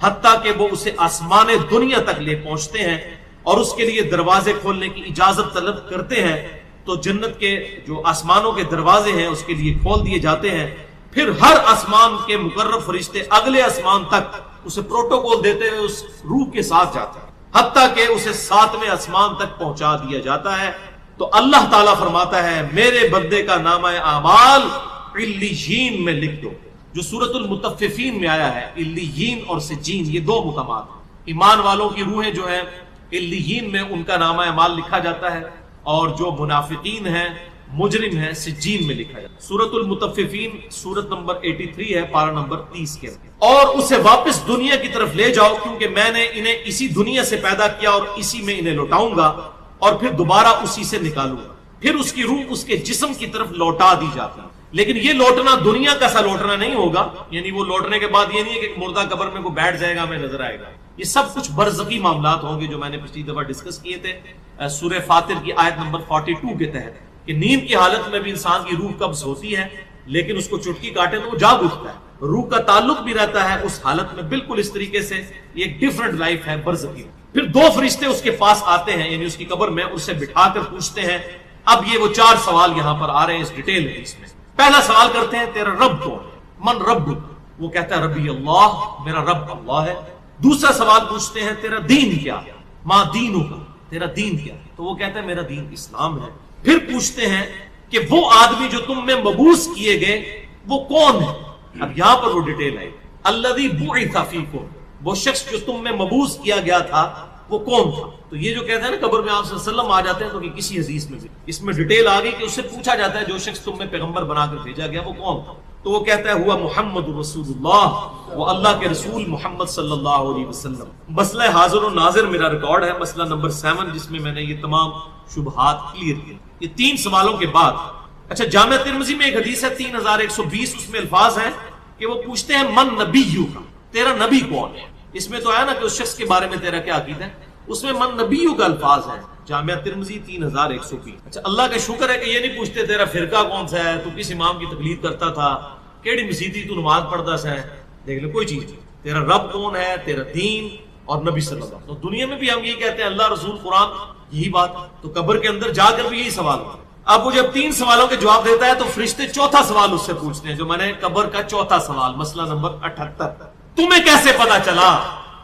حتیٰ کہ وہ اسے آسمان دنیا تک لے پہنچتے ہیں اور اس کے لیے دروازے کھولنے کی اجازت طلب کرتے ہیں. تو جنت کے جو آسمانوں کے دروازے ہیں اس کے لیے کھول دیے جاتے ہیں. پھر ہر آسمان کے مقرب فرشتے اگلے آسمان تک اسے پروٹوکول دیتے ہوئے اس روح کے ساتھ جاتے ہیں, حتیٰ کہ اسے 7ویں آسمان تک پہنچا دیا جاتا ہے. تو اللہ تعالیٰ فرماتا ہے میرے بندے کا نامہ اعمال علیین میں لکھ دو, جو سورۃ المطففین میں آیا ہے. علیین اور سجین یہ 2 مقامات, ایمان والوں کی روحیں جو ہیں علیین میں ان کا نامہ اعمال لکھا جاتا ہے, اور جو منافقین ہیں مجرم ہیں سجین میں لکھا جاتا ہے. سورۃ المطففین سورت نمبر 83 ہے, پارہ نمبر 30 کے. اور اسے واپس دنیا کی طرف لے جاؤ کیونکہ میں نے انہیں اسی دنیا سے پیدا کیا اور اسی میں انہیں لوٹاؤں گا اور پھر دوبارہ اسی سے نکالوں گا. پھر اس کی روح اس کے جسم کی طرف لوٹا دی جاتی ہے, لیکن یہ لوٹنا دنیا کا سا لوٹنا نہیں ہوگا, یعنی وہ لوٹنے کے بعد یہ نہیں ہے کہ مردہ قبر میں کوئی بیٹھ جائے گا ہمیں نظر آئے گا. یہ سب کچھ برزخی معاملات ہوں گے جو میں نے پچھلی دفعہ ڈسکس کیے تھے سورہ فاطر کی آیت نمبر 42 کے تحت, کہ نیند کی حالت میں بھی انسان کی روح قبض ہوتی ہے لیکن اس کو چٹکی کاٹے تو وہ جاگ اٹھتا ہے, روح کا تعلق بھی رہتا ہے اس حالت میں بالکل اس طریقے سے. یہ ایک ڈیفرنٹ لائف ہے برزخی. پھر 2 فرشتے اس کے پاس آتے ہیں یعنی اس کی قبر میں, اسے بٹھا کر پوچھتے ہیں. اب یہ وہ 4 سوال یہاں پر آ رہے ہیں اس ڈیٹیل میں. اس میں پہلا سوال کرتے ہیں تیرا رب کون ہے, من رب, وہ کہتا ہے ربی اللہ, میرا رب اللہ ہے. دوسرا سوال پوچھتے ہیں تیرا دین کیا ہے, ما دینوں کا, تیرا دین کیا ہے, تو وہ کہتا ہے میرا دین اسلام ہے. پھر پوچھتے ہیں کہ وہ آدمی جو تم میں مبعوث کیے گئے وہ کون ہے. اب یہاں پر وہ ڈیٹیل ہے, الذی بعث فیکم, وہ شخص جو تم میں مبعوث کیا گیا تھا وہ کون تھا. تو یہ جو کہتے ہیں نا قبر میں آپ صلی اللہ علیہ وسلم آ جاتے ہیں, تو کسی حدیث میں بھی اس میں ڈیٹیل آ گئی کہ اس سے پوچھا جاتا ہے جو شخص تم میں پیغمبر بنا کر بھیجا گیا وہ کون تھا. تو وہ کہتا ہے ہوا محمد رسول اللہ, وہ اللہ کے رسول محمد صلی اللہ علیہ وسلم. مسئلہ حاضر و ناظر میرا ریکارڈ ہے, مسئلہ نمبر 7, جس میں میں نے یہ تمام شبہات کلیئر کیے. یہ 3 سوالوں کے بعد اچھا جامع ترمذی میں ایک حدیث ہے 3120, اس میں الفاظ ہیں کہ وہ پوچھتے ہیں من نبیو کا, تیرا نبی کون ہے. اس میں تو ہے نا کہ اس شخص کے بارے میں تیرا کیا عقیدہ ہے. اس میں من نبیو کا الفاظ ہے. جامعہ ترمذی 3120. اچھا اللہ کا شکر ہے کہ یہ نہیں پوچھتے تیرا فرقہ کون سا ہے, تو کس امام کی تقلید کرتا تھا, کیڑی مسیدی تو نماز پڑھتا سا ہے. دیکھ لو کوئی چیز, تیرا رب کون ہے, تیرا دین اور نبی صلی اللہ علیہ وسلم. تو دنیا میں بھی ہم یہ کہتے ہیں اللہ رسول قرآن, یہی بات. تو قبر کے اندر جا کر بھی یہی سوال ہوتا ہے. اب وہ جب 3 سوالوں کے جواب دیتا ہے تو فرشتے چوتھا سوال اس سے پوچھتے ہیں, جو میں نے قبر کا چوتھا سوال, مسئلہ نمبر 78, تمہیں کیسے پتا چلا,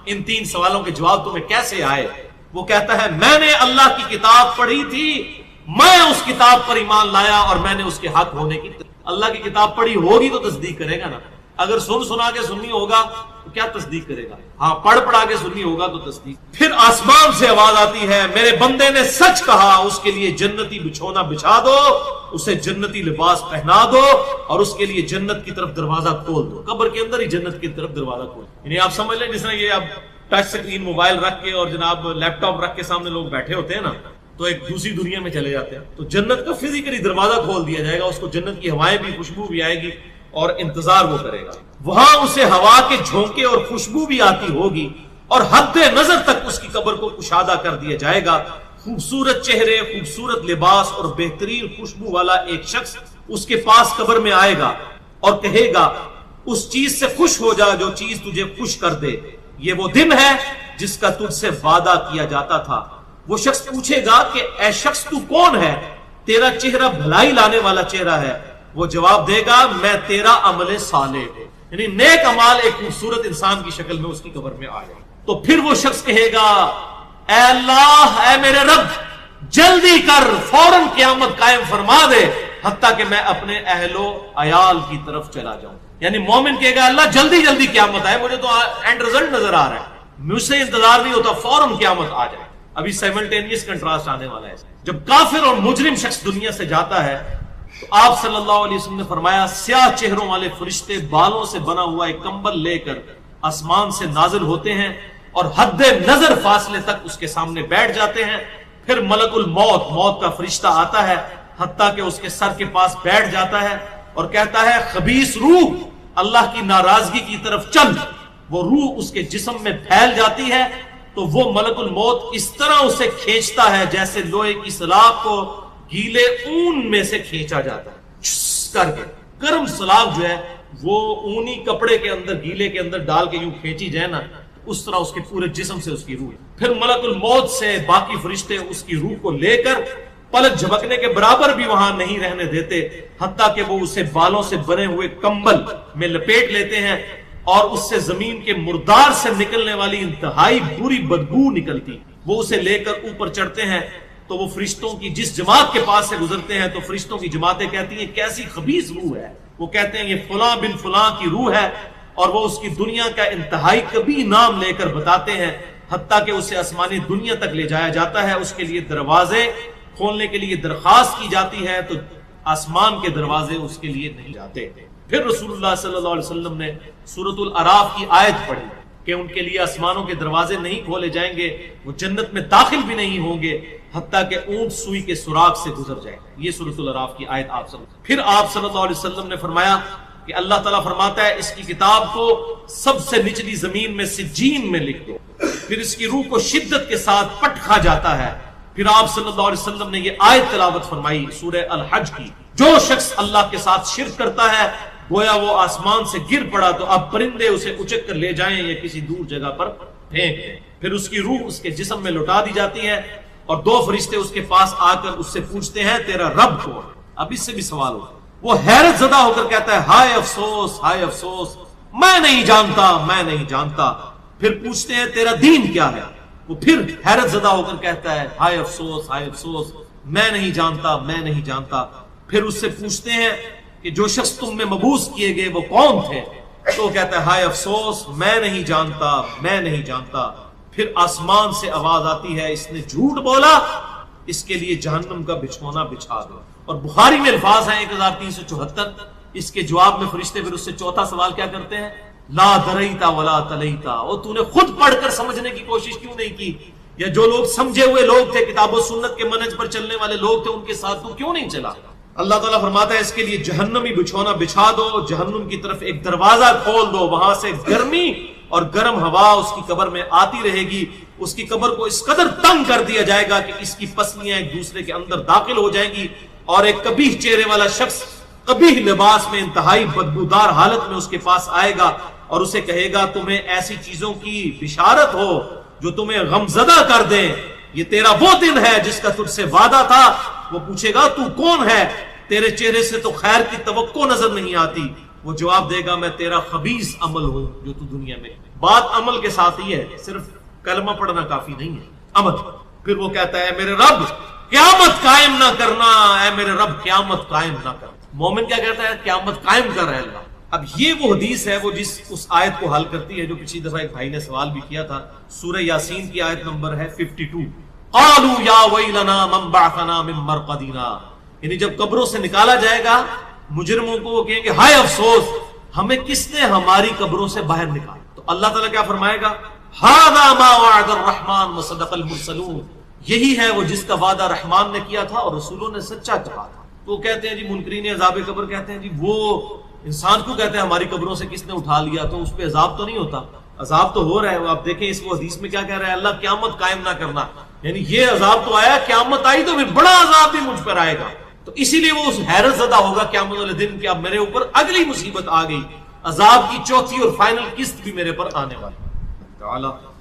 ان 3 سوالوں کے جواب تمہیں کیسے آئے. وہ کہتا ہے میں نے اللہ کی کتاب پڑھی تھی, میں اس کتاب پر ایمان لایا اور میں نے اس کے حق ہونے کی. اللہ کی کتاب پڑھی ہوگی تو تصدیق کرے گا نا. اگر سنا کے سننی ہوگا تو کیا تصدیق کرے گا, ہاں پڑھا کے سننی ہوگا تو تصدیق. پھر آسمان سے آواز آتی ہے میرے بندے نے سچ کہا, اس کے لیے جنتی بچھونا بچھا دو, اسے جنتی لباس پہنا دو اور اس کے لیے جنت کی طرف دروازہ کھول دو. قبر کے اندر ہی جنت کی طرف دروازہ کھول. یعنی آپ سمجھ لیں جس طرح یہ اب ٹچ سکرین موبائل رکھ کے اور جناب لیپ ٹاپ رکھ کے سامنے لوگ بیٹھے ہوتے ہیں نا, تو ایک دوسری دنیا میں چلے جاتے ہیں. تو جنت کا فزیکلی دروازہ کھول دیا جائے گا, اس کو جنت کی ہوائیں بھی, خوشبو بھی آئے گی اور انتظار وہ کرے گا. وہاں اسے ہوا کے جھونکے اور خوشبو بھی آتی ہوگی اور حد نظر تک اس کی قبر کو کشادہ کر دیا جائے گا. خوبصورت چہرے, خوبصورت لباس اور بہترین خوشبو والا ایک شخص اس کے پاس قبر میں آئے گا اور کہے گا اس چیز سے خوش ہو جا جو چیز تجھے خوش کر دے, یہ وہ دن ہے جس کا تجھ سے وعدہ کیا جاتا تھا. وہ شخص پوچھے گا کہ اے شخص تو کون ہے, تیرا چہرہ بھلائی لانے والا چہرہ ہے. وہ جواب دے گا میں تیرا عمل صالح ہوں, یعنی نیک اعمال ایک خوبصورت انسان کی شکل میں اس کی قبر میں آئے. تو پھر وہ شخص کہے گا اے اللہ, اے میرے رب, جلدی کر, فوراً قیامت قائم فرما دے حتیٰ کہ میں اپنے اہل و عیال کی طرف چلا جاؤں. یعنی مومن کہے گا اللہ جلدی جلدی قیامت آئے, مجھے تو اینڈ رزلٹ نظر آ رہا ہے, مجھ سے انتظار نہیں ہوتا, فوراً قیامت آ جائے. ابھی سائملٹینیس کنٹراسٹ آنے والا ہے. جب کافر اور مجرم شخص دنیا سے جاتا ہے تو آپ صلی اللہ علیہ وسلم نے فرمایا سیاہ چہروں والے فرشتے بالوں سے بنا ہوا ایک کمبل لے کر آسمان سے نازل ہوتے ہیں اور حد نظر فاصلے تک اس کے سامنے بیٹھ جاتے ہیں. پھر ملک الموت, موت کا فرشتہ آتا ہے حتیٰ کہ اس کے سر کے پاس بیٹھ جاتا ہے اور کہتا ہے خبیث روح, اللہ کی ناراضگی کی طرف چل. وہ روح اس کے جسم میں پھیل جاتی ہے تو وہ ملک الموت اس طرح اسے کھینچتا ہے جیسے لوہے کی سلاخ کو گیلے اون میں سے کھینچا جاتا ہے, چھس کر کے. گرم سلاخ جو ہے وہ اونی کپڑے کے اندر, گیلے کے اندر ڈال کے یوں کھینچی جائے نا, اس طرح اس کے پورے جسم سے اس کی روح. پھر ملک الموت سے باقی فرشتے اس کی روح کو لے کر پلک جھپکنے کے برابر بھی وہاں نہیں رہنے دیتے حتیٰ کہ وہ اسے بالوں سے بنے ہوئے کمبل میں لپیٹ لیتے ہیں اور اس سے زمین کے مردار سے نکلنے والی انتہائی بری بدبو نکلتی. وہ اسے لے کر اوپر چڑھتے ہیں تو وہ فرشتوں کی جس جماعت کے پاس سے گزرتے ہیں تو فرشتوں کی جماعتیں کہتی ہیں کیسی خبیث روح ہے. وہ کہتے ہیں یہ فلاں بن فلاں کی روح ہے, اور وہ اس کی دنیا کا انتہائی کبھی نام لے کر بتاتے ہیں حتیٰ کہ اسے آسمانی دنیا تک لے جایا جاتا ہے. اس کے لیے دروازے کھولنے کے لیے درخواست کی جاتی ہے تو آسمان کے دروازے اس کے لیے نہیں جاتے. پھر رسول اللہ صلی اللہ علیہ وسلم نے سورۃ الاعراف کی آیت پڑھی کہ ان کے لیے آسمانوں کے دروازے نہیں کھولے جائیں گے, وہ جنت میں داخل بھی نہیں ہوں گے حتیٰ کہ اونٹ سوئی کے سوراخ سے گزر جائے. یہ سورۃ الاعراف کی آیت آپ سب. پھر آپ صلی اللہ علیہ وسلم نے فرمایا کہ اللہ تعالیٰ فرماتا ہے اس کی کتاب کو سب سے نچلی زمین میں سجین میں لکھ دو. پھر اس کی روح کو شدت کے ساتھ پٹ کھا جاتا ہے. پھر آپ صلی اللہ علیہ وسلم نے یہ آیت تلاوت فرمائی سورہ الحج کی, جو شخص اللہ کے ساتھ شرک کرتا ہے گویا وہ آسمان سے گر پڑا تو اب پرندے اسے اچک کر لے جائیں یا کسی دور جگہ پر پھینک دیں. پھر اس کی روح اس کے جسم میں لوٹا دی جاتی ہے اور 2 فرشتے اس کے پاس آ کر اس سے پوچھتے ہیں تیرا رب کون. اب اس سے بھی سوال ہو. وہ حیرت زدہ ہو کر کہتا ہے ہائے افسوس, ہائے افسوس, میں نہیں جانتا, میں نہیں جانتا. پھر پوچھتے ہیں تیرا دین کیا ہے. وہ پھر حیرت زدہ ہو کر کہتا ہے ہائے افسوس, ہائے افسوس, میں نہیں جانتا, میں نہیں جانتا. پھر اس سے پوچھتے ہیں کہ جو شخص تم میں مبعوث کیے گئے وہ کون تھے. تو وہ کہتا ہے ہائے افسوس, میں نہیں جانتا, میں نہیں جانتا. پھر آسمان سے آواز آتی ہے اس نے جھوٹ بولا, اس کے لیے جہنم کا بچھونا بچھا دو. اور بخاری میں الفاظ ہیں 1374. اس کے جواب میں فرشتے پھر اس سے چوتھا سوال کیا کرتے ہیں لا دریتا ولا تلیتا, اور تو نے خود پڑھ کر سمجھنے کی کوشش کیوں نہیں کی, یا جو لوگ سمجھے ہوئے لوگ تھے کتاب و سنت کے منہج پر چلنے والے لوگ تھے ان کے ساتھ تو کیوں نہیں چلا. اللہ تعالیٰ فرماتا ہے اس کے لیے جہنمی بچھونا بچھا دو, جہنم کی طرف ایک دروازہ کھول دو, وہاں سے گرمی اور گرم ہوا اس کی قبر میں آتی رہے گی. اس کی قبر کو اس قدر تنگ کر دیا جائے گا کہ اس کی پسلیاں ایک دوسرے کے اندر داخل ہو جائیں گی, اور ایک قبیح چہرے والا شخص قبیح لباس میں انتہائی بدبودار حالت میں اس کے پاس آئے گا اور اسے کہے گا تمہیں ایسی چیزوں کی بشارت ہو جو تمہیں غمزدہ کر دیں, یہ تیرا وہ دن ہے جس کا تجھ سے وعدہ تھا. وہ پوچھے گا تو کون ہے, تیرے چہرے سے تو خیر کی توقع نظر نہیں آتی. وہ جواب دے گا میں تیرا خبیث عمل ہوں جو تو دنیا میں. بات عمل کے ساتھ ہی ہے, صرف کلمہ پڑھنا کافی نہیں ہے, عمل. پھر وہ کہتا ہے میرے رب قیامت قائم نہ کرنا, اے میرے رب قیامت قائم نہ کرنا. مومن کیا کہتا ہے, قیامت قائم کر رہے اللہ. اب یہ وہ حدیث ہے وہ جس اس آیت کو حل کرتی ہے جو پچھلی دفعہ ایک بھائی نے سوال بھی کیا تھا. سورہ یاسین کی آیت نمبر ہے 52. قالوا یا ویلنا من بعثنا من مرقدنا, یعنی جب قبروں سے نکالا جائے گا مجرموں کو, وہ کہیں گے ہائے افسوس ہمیں کس نے ہماری قبروں سے باہر نکالا. تو اللہ تعالیٰ کیا فرمائے گا, ھذا ما وعد الرحمن وصدق المرسلون, یہی ہے وہ جس کا وعدہ رحمان نے کیا تھا اور رسولوں نے سچا کہا تھا. تو کہتے ہیں جی منکرین عذاب قبر کہتے ہیں جی وہ انسان کو کہتے ہیں ہماری قبروں سے کس نے اٹھا لیا, تو اس پہ عذاب تو نہیں ہوتا. عذاب تو ہو رہا ہے. آپ دیکھیں اس کو حدیث میں کیا کہہ رہا ہے, اللہ قیامت قائم نہ کرنا, یعنی یہ عذاب تو آیا, قیامت آئی تو پھر بڑا عذاب بھی مجھ پر آئے گا. تو اسی لیے وہ اس حیرت زدہ ہوگا قیامت والے دن کہ اب میرے اوپر اگلی مصیبت آ گئی, عذاب کی چوتھی اور فائنل قسط بھی میرے پر آنے والی.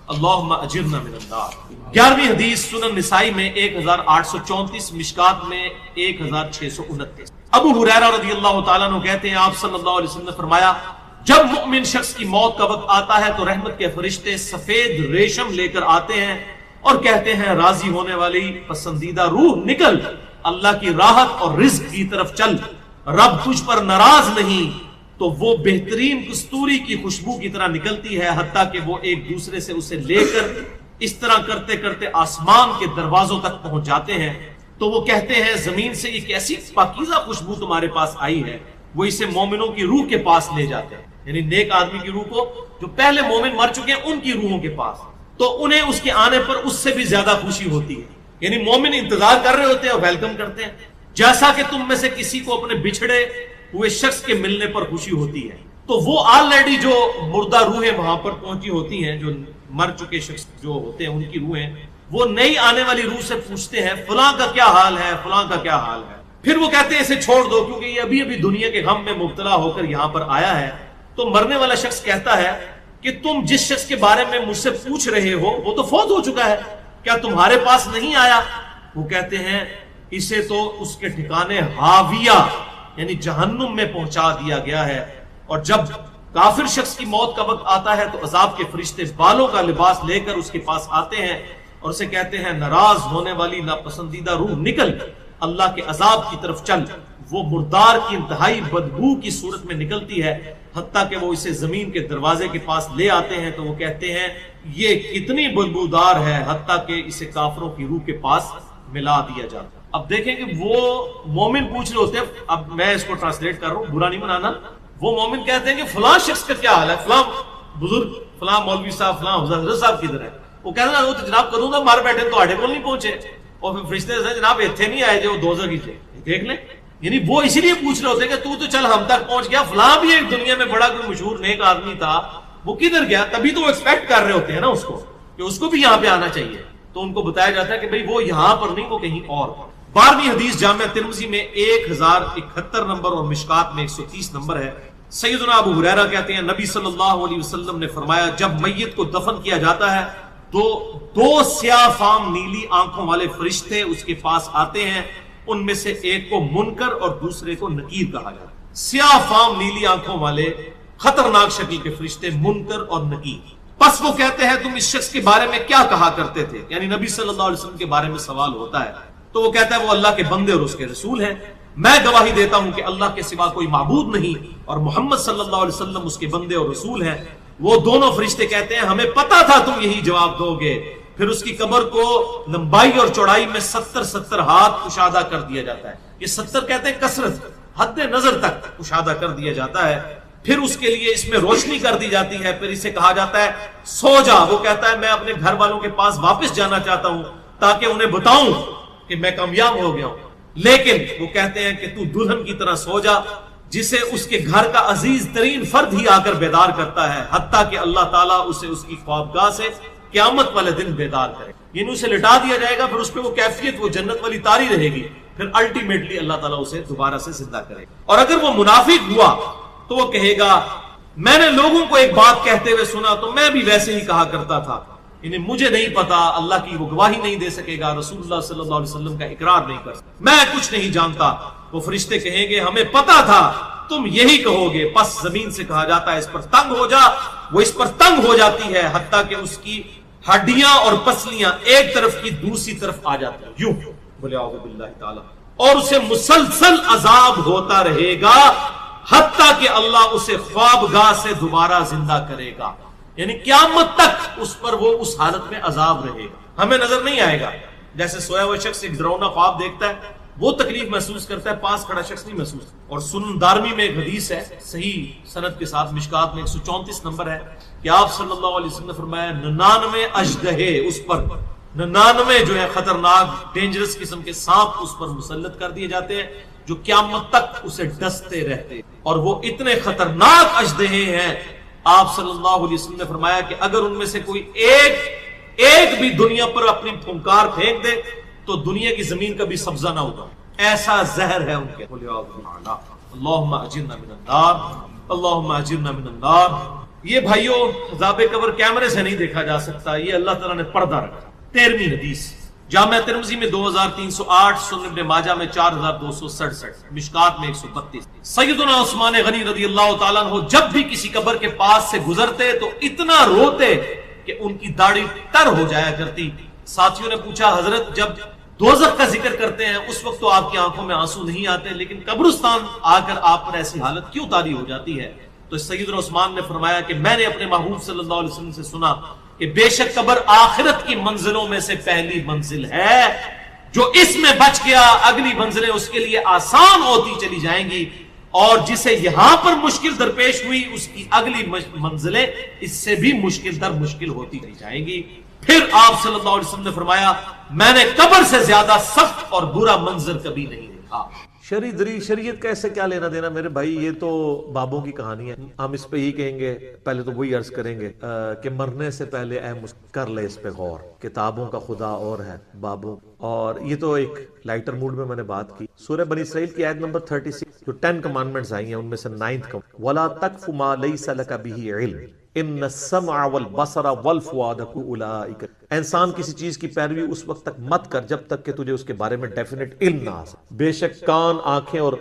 اللہم اجرنا من النار. 11ویں حدیث سنن نسائی میں 1834, مشکات میں 1629. ابو ہریرہ رضی اللہ تعالیٰ عنہ کہتے ہیں آپ صلی اللہ علیہ وسلم نے فرمایا جب مؤمن شخص کی موت کا وقت آتا ہے تو رحمت کے فرشتے سفید ریشم لے کر آتے ہیں اور کہتے ہیں راضی ہونے والی پسندیدہ روح نکل, اللہ کی راحت اور رزق کی طرف چل, رب تجھ پر ناراض نہیں. تو وہ بہترین کستوری کی خوشبو کی طرح نکلتی ہے حتیٰ کہ وہ ایک دوسرے سے اسے لے کر اس طرح کرتے کرتے آسمان کے دروازوں تک پہنچ جاتے ہیں. تو وہ کہتے ہیں زمین سے ایک ایسی پاکیزہ خوشبو تمہارے پاس آئی ہے, وہ اسے مومنوں کی روح کے پاس لے جاتے ہیں, یعنی نیک آدمی کی روح کو, جو پہلے مومن مر چکے ہیں ان کی روحوں کے پاس. تو انہیں اس کے آنے پر اس سے بھی زیادہ خوشی ہوتی ہے, یعنی مومن انتظار کر رہے ہوتے ہیں اور ویلکم کرتے ہیں, جیسا کہ تم میں سے کسی کو اپنے بچھڑے ہوئے شخص کے ملنے پر خوشی ہوتی ہے. تو وہ آلریڈی جو مردہ روحیں وہاں پر پہنچی ہوتی ہیں, جو مر چکے شخص جو ہوتے ہیں ان کی روحیں, وہ نئی آنے والی روح سے پوچھتے ہیں فلاں کا کیا حال ہے, فلاں کا کیا حال ہے. پھر وہ کہتے ہیں اسے چھوڑ دو کیونکہ یہ ابھی ابھی دنیا کے غم میں مبتلا ہو کر یہاں پر آیا ہے. تو مرنے والا شخص کہتا ہے کہ تم جس شخص کے بارے میں مجھ سے پوچھ رہے ہو وہ تو فوت ہو چکا ہے, کیا تمہارے پاس نہیں آیا؟ وہ کہتے ہیں اسے تو اس کے ٹھکانے ہاویہ یعنی جہنم میں پہنچا دیا گیا ہے. اور جب کافر شخص کی موت کا وقت آتا ہے تو عذاب کے فرشتے بالوں کا لباس لے کر اس کے پاس آتے ہیں اور اسے کہتے ہیں ناراض ہونے والی ناپسندیدہ روح نکل, اللہ کے عذاب کی طرف چل. وہ مردار کی انتہائی بدبو کی صورت میں نکلتی ہے حتیٰ کہ وہ اسے زمین کے دروازے کے پاس لے آتے ہیں. تو وہ کہتے ہیں یہ کتنی بدبودار ہے, حتیٰ کہ اسے کافروں کی روح کے پاس ملا دیا جاتا ہے. اب دیکھیں کہ وہ مومن پوچھ رہے ہوتے ہیں, اب میں اس کو ٹرانسلیٹ کر رہا ہوں, برا نہیں منانا. وہ مومن کہتے ہیں کہ فلاں شخص کا کیا حال ہے, فلاں بزرگ, فلاں مولوی صاحب, فلاں حضرت صاحب کدھر ہے؟ وہ کہتے ہیں وہ تو جناب کروں گا مار بیٹھے تو آڈے کو نہیں پہنچے, اور پھر فرشتے جناب اتنے نہیں آئے جو دوزخ کی تھے, دیکھ لیں. یعنی وہ اسی لیے پوچھ رہے ہوتے ہیں کہ تو چل ہم تک پہنچ گیا, فلاں بھی ایک دنیا میں بڑا کوئی مشہور نیک آدمی تھا, وہ کدھر گیا؟ تبھی تو وہ ایکسپیکٹ کر رہے ہوتے ہیں نا اس کو کہ اس کو بھی یہاں پہ آنا چاہیے. تو ان کو بتایا جاتا ہے کہ بھئی وہ یہاں پر نہیں, وہ کہیں اور. 12ویں حدیث جامعہ ترمذی میں 1071 نمبر اور مشکات میں 130 نمبر ہے. سیدنا ابو ہریرہ کہتے ہیں نبی صلی اللہ علیہ وسلم نے فرمایا جب میت کو دفن کیا جاتا ہے تو 2 سیاہ فام نیلی آنکھوں والے فرشتے اس کے پاس آتے ہیں, ان میں سے ایک کو منکر اور دوسرے کو نکیر کہا جاتا ہے. سیاہ فام نیلی آنکھوں والے خطرناک شکل کے فرشتے منکر اور نکیر. پس وہ کہتے ہیں تم اس شخص کے بارے میں کیا کہا کرتے تھے, یعنی نبی صلی اللہ علیہ وسلم کے بارے میں سوال ہوتا ہے. تو وہ کہتا ہے وہ اللہ کے بندے اور اس کے رسول ہیں, میں گواہی دیتا ہوں کہ اللہ کے سوا کوئی معبود نہیں اور محمد صلی اللہ علیہ وسلم اس کے بندے اور رسول ہیں. وہ دونوں فرشتے کہتے ہیں ہمیں پتا تھا تم یہی جواب دو گے. پھر اس کی قبر کو لمبائی اور چوڑائی میں 70 ہاتھ کشادہ کر دیا جاتا ہے. یہ 70 کہتے ہیں کثرت, حد نظر تک کشادہ کر دیا جاتا ہے. پھر اس کے لیے اس میں روشنی کر دی جاتی ہے. پھر اسے کہا جاتا ہے سو جا. وہ کہتا ہے میں اپنے گھر والوں کے پاس واپس جانا چاہتا ہوں تاکہ انہیں بتاؤں کہ میں کامیاب ہو گیا ہوں. لیکن وہ کہتے ہیں کہ تو دلہن کی طرح سو جا, جسے اس کے گھر کا عزیز ترین فرد ہی آ کر بیدار کرتا ہے، حتیٰ کہ اللہ تعالیٰ اسے اس کی خوابگاہ سے قیامت والے دن بیدار کرے، یعنی اسے لٹا دیا جائے گا، پھر اس پہ وہ کیفیت وہ جنت والی طاری رہے گی، پھر الٹیمیٹلی اللہ تعالیٰ اسے دوبارہ سے زندہ کرے گا۔ اور اگر وہ منافق ہوا تو وہ کہے گا میں نے لوگوں کو ایک بات کہتے ہوئے سنا تو میں بھی ویسے ہی کہا کرتا تھا، یعنی مجھے نہیں پتا، اللہ کی وہ گواہی نہیں دے سکے گا، رسول اللہ صلی اللہ علیہ وسلم کا اقرار نہیں کر سکتا، میں کچھ نہیں جانتا۔ وہ فرشتے کہیں گے ہمیں پتا تھا تم یہی کہو گے، پس زمین سے کہا جاتا ہے اس پر تنگ ہو جا، وہ اس پر تنگ ہو جاتی ہے حتیٰ کہ اس کی ہڈیاں اور پسلیاں ایک طرف کی دوسری طرف آ جاتی ہیں، یوں بولے اعوذ باللہ تعالی، اور اسے مسلسل عذاب ہوتا رہے گا حتیٰ کہ اللہ اسے خوابگاہ سے دوبارہ زندہ کرے گا، یعنی قیامت تک اس پر وہ اس حالت میں عذاب رہے گا، ہمیں نظر نہیں آئے گا۔ جیسے سویا ہوا شخص ایک ڈراؤنا خواب دیکھتا ہے وہ تکلیف محسوس کرتا ہے، پاس کھڑا شخص نہیں محسوس۔ اور سنن دارمی میں ایک حدیث ہے صحیح سند کے ساتھ، مشکات میں 134 نمبر ہے کہ آپ صلی اللہ علیہ وسلم نے فرمایا 99 اژدہے اس پر، 99 جو ہے خطرناک ڈینجرس قسم کے سانپ اس پر مسلط کر دیے جاتے ہیں جو قیامت تک اسے ڈستے رہتے، اور وہ اتنے خطرناک اژدہے ہیں، آپ صلی اللہ علیہ وسلم نے فرمایا کہ اگر ان میں سے کوئی ایک بھی دنیا پر اپنی پھنکار پھینک دے تو دنیا کی زمین کا بھی سبزہ نہ ہوگا، ایسا زہر ہے ان کے۔ اللہم اجرنا من النار، اللہم اجرنا من النار۔ یہ بھائیو عذاب قبر کیمرے سے نہیں دیکھا جا سکتا، یہ اللہ تعالیٰ نے پردہ رکھا۔ 13ویں حدیث جامع ترمذی میں 2308، سنن ابن ماجہ میں 4267، مشکات میں 132۔ سیدنا عثمان غنی رضی اللہ تعالیٰ عنہ جب بھی کسی قبر کے پاس سے گزرتے تو اتنا روتے کہ ان کی داڑھی تر ہو جایا کرتی۔ ساتھیوں نے پوچھا حضرت جب دوزخ کا ذکر کرتے ہیں اس وقت تو آپ کی آنکھوں میں آنسو نہیں آتے، لیکن قبرستان آ کر آپ پر ایسی حالت کیوں طاری ہو جاتی ہے؟ تو سیدنا عثمان نے فرمایا کہ میں نے اپنے محبوب صلی اللہ علیہ وسلم سے سنا کہ بے شک قبر آخرت کی منزلوں میں سے پہلی منزل ہے، جو اس میں بچ گیا اگلی منزلیں اس کے لیے آسان ہوتی چلی جائیں گی، اور جسے یہاں پر مشکل درپیش ہوئی اس کی اگلی منزلیں اس سے بھی مشکل در مشکل ہوتی چلی جائیں گی۔ پھر آپ صلی اللہ علیہ وسلم نے فرمایا میں نے قبر سے زیادہ سخت اور برا منظر کبھی نہیں دیکھا۔ شریعت کا ایسے کیا لینا دینا میرے بھائی، یہ تو بابوں کی کہانی ہے۔ ہم اس پہ ہی کہیں گے، پہلے تو وہی عرض کریں گے کہ مرنے سے پہلے اے کر لے اس پہ غور، کتابوں کا خدا اور ہے بابوں۔ اور یہ تو ایک لائٹر موڈ میں میں نے بات کی۔ سورہ بنی اسرائیل کی آیت نمبر 36 جو 10 کمانڈمنٹس آئی ہیں ان میں سے 9th وَلَا تَقْفُ مَا لَيْسَ لَكَ بِهِ عِلْمٌ ان السمع والبصر والفؤاد اولئک، انسان کسی چیز کی پیروی اس وقت تک مت کر جب تک کہ تجھے اس کے بارے میں ڈیفینیٹ علم نہ آ سکے۔ بے شک کان، آنکھیں اور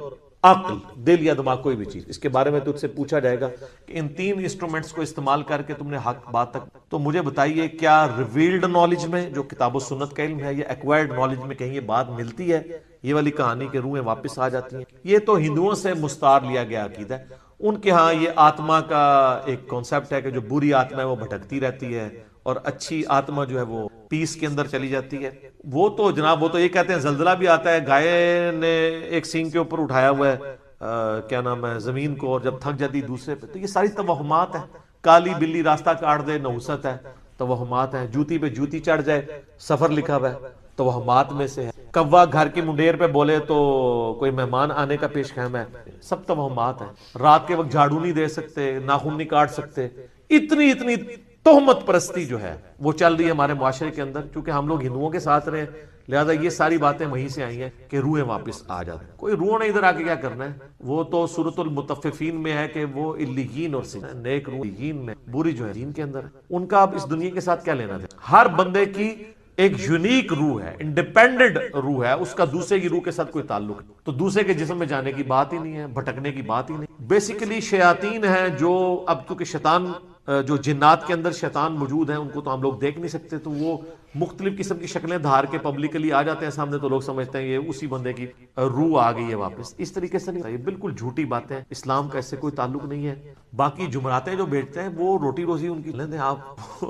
عقل، دل یا دماغ، کوئی بھی چیز، اس کے بارے میں تجھ سے پوچھا جائے گا کہ ان 3 انسٹرومنٹس کو استعمال کر کے تم نے حق بات تک، تو مجھے بتائیے کیا ریویلڈ نالج میں جو کتاب و سنت کا علم ہے یا ایکوائرڈ نالج میں کہیں یہ بات ملتی ہے؟ یہ والی کہانی کہ روحیں واپس آ جاتی ہیں، یہ تو ہندوؤں سے مستعار لیا گیا عقیدہ ہے۔ ان کے ہاں یہ آتما کا ایک کانسیپٹ ہے کہ جو بری آتما ہے وہ بھٹکتی رہتی ہے اور اچھی آتما جو ہے وہ پیس کے اندر چلی جاتی ہے۔ وہ تو جناب وہ تو یہ کہتے ہیں زلزلہ بھی آتا ہے، گائے نے ایک سینگ کے اوپر اٹھایا ہوا ہے کیا نام ہے زمین کو، اور جب تھک جاتی دوسرے پہ، تو یہ ساری توہمات ہیں۔ کالی بلی راستہ کاٹ دے نحوست ہے، توہمات ہیں۔ جوتی پہ جوتی چڑھ جائے سفر لکھا ہوا ہے، توہمات میں سے ہے۔ کوا گھر کی منڈیر پہ بولے تو کوئی مہمان آنے کا پیش خیم ہے، سب توہمات ہیں۔ رات کے وقت جھاڑو نہیں دے سکتے، ناخن نہیں کاٹ سکتے، اتنی تہمت پرستی جو ہے وہ چل رہی ہے ہمارے معاشرے کے اندر، کیونکہ ہم لوگ ہندوؤں کے ساتھ رہے، لہذا یہ ساری باتیں وہیں سے آئی ہیں کہ روحیں واپس آ جاتی ہیں۔ کوئی روح نے ادھر آ کے کیا کرنا ہے، وہ تو سورۃ المطففین میں ہے کہ وہ علیین اور نیک روح علیین میں، بری جو ہے دین کے اندر، ان کا اب اس دنیا کے ساتھ کیا لینا تھا؟ ہر بندے کی ایک یونیک روح ہے، انڈیپینڈنٹ روح ہے، اس کا دوسرے کی روح کے ساتھ کوئی تعلق نہیں، تو دوسرے کے جسم میں جانے کی بات ہی نہیں ہے، بھٹکنے کی بات ہی نہیں۔ بیسیکلی شیاطین ہیں جو اب کیونکہ شیطان جو جنات کے اندر شیطان موجود ہیں ان کو تو ہم لوگ دیکھ نہیں سکتے، تو وہ مختلف قسم کی شکلیں دھار کے پبلکلی آ جاتے ہیں سامنے، تو لوگ سمجھتے ہیں یہ اسی بندے کی روح آ گئی ہے واپس۔ اس طریقے سے نہیں، یہ بالکل جھوٹی باتیں، اسلام کا اس سے کوئی تعلق نہیں ہے۔ باقی جمعراتیں جو بیچتے ہیں وہ روٹی روزی ان کی لیندے، آپ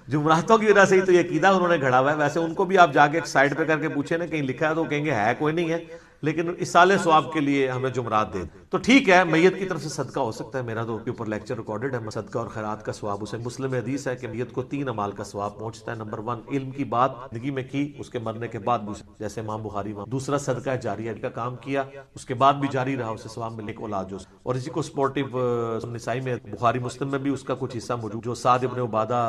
جمعراتوں کی وجہ سے ہی تو یہ عقیدہ انہوں نے گھڑا ہوا ہے۔ ویسے ان کو بھی آپ جا کے ایک سائڈ پہ کر کے پوچھیں نا کہیں لکھا ہے تو کہیں گے ہے کوئی نہیں ہے، لیکن اصالِ ثواب کے لیے ہمیں جمعرات دے دیں۔ تو ٹھیک ہے میت کی طرف سے صدقہ ہو سکتا ہے، میرا تو کے اوپر لیکچر ریکارڈڈ ہے، صدقہ اور خیرات کا ثواب اسے مسلم حدیث ہے کہ میت کو 3 اعمال کا ثواب پہنچتا ہے۔ نمبر 1 علم کی بات زندگی میں کی، اس کے مرنے کے بعد بھی، جیسے امام بخاری میں۔ دوسرا صدقہ جاریہ کا کام کیا، اس کے بعد بھی جاری رہا، اسے ثواب ملنے کو اولاد جو، اور اسی کو سپورٹیو نسائی میں بخاری مسلم میں بھی اس کا کچھ حصہ موجود، جو سعد ابن عبادہ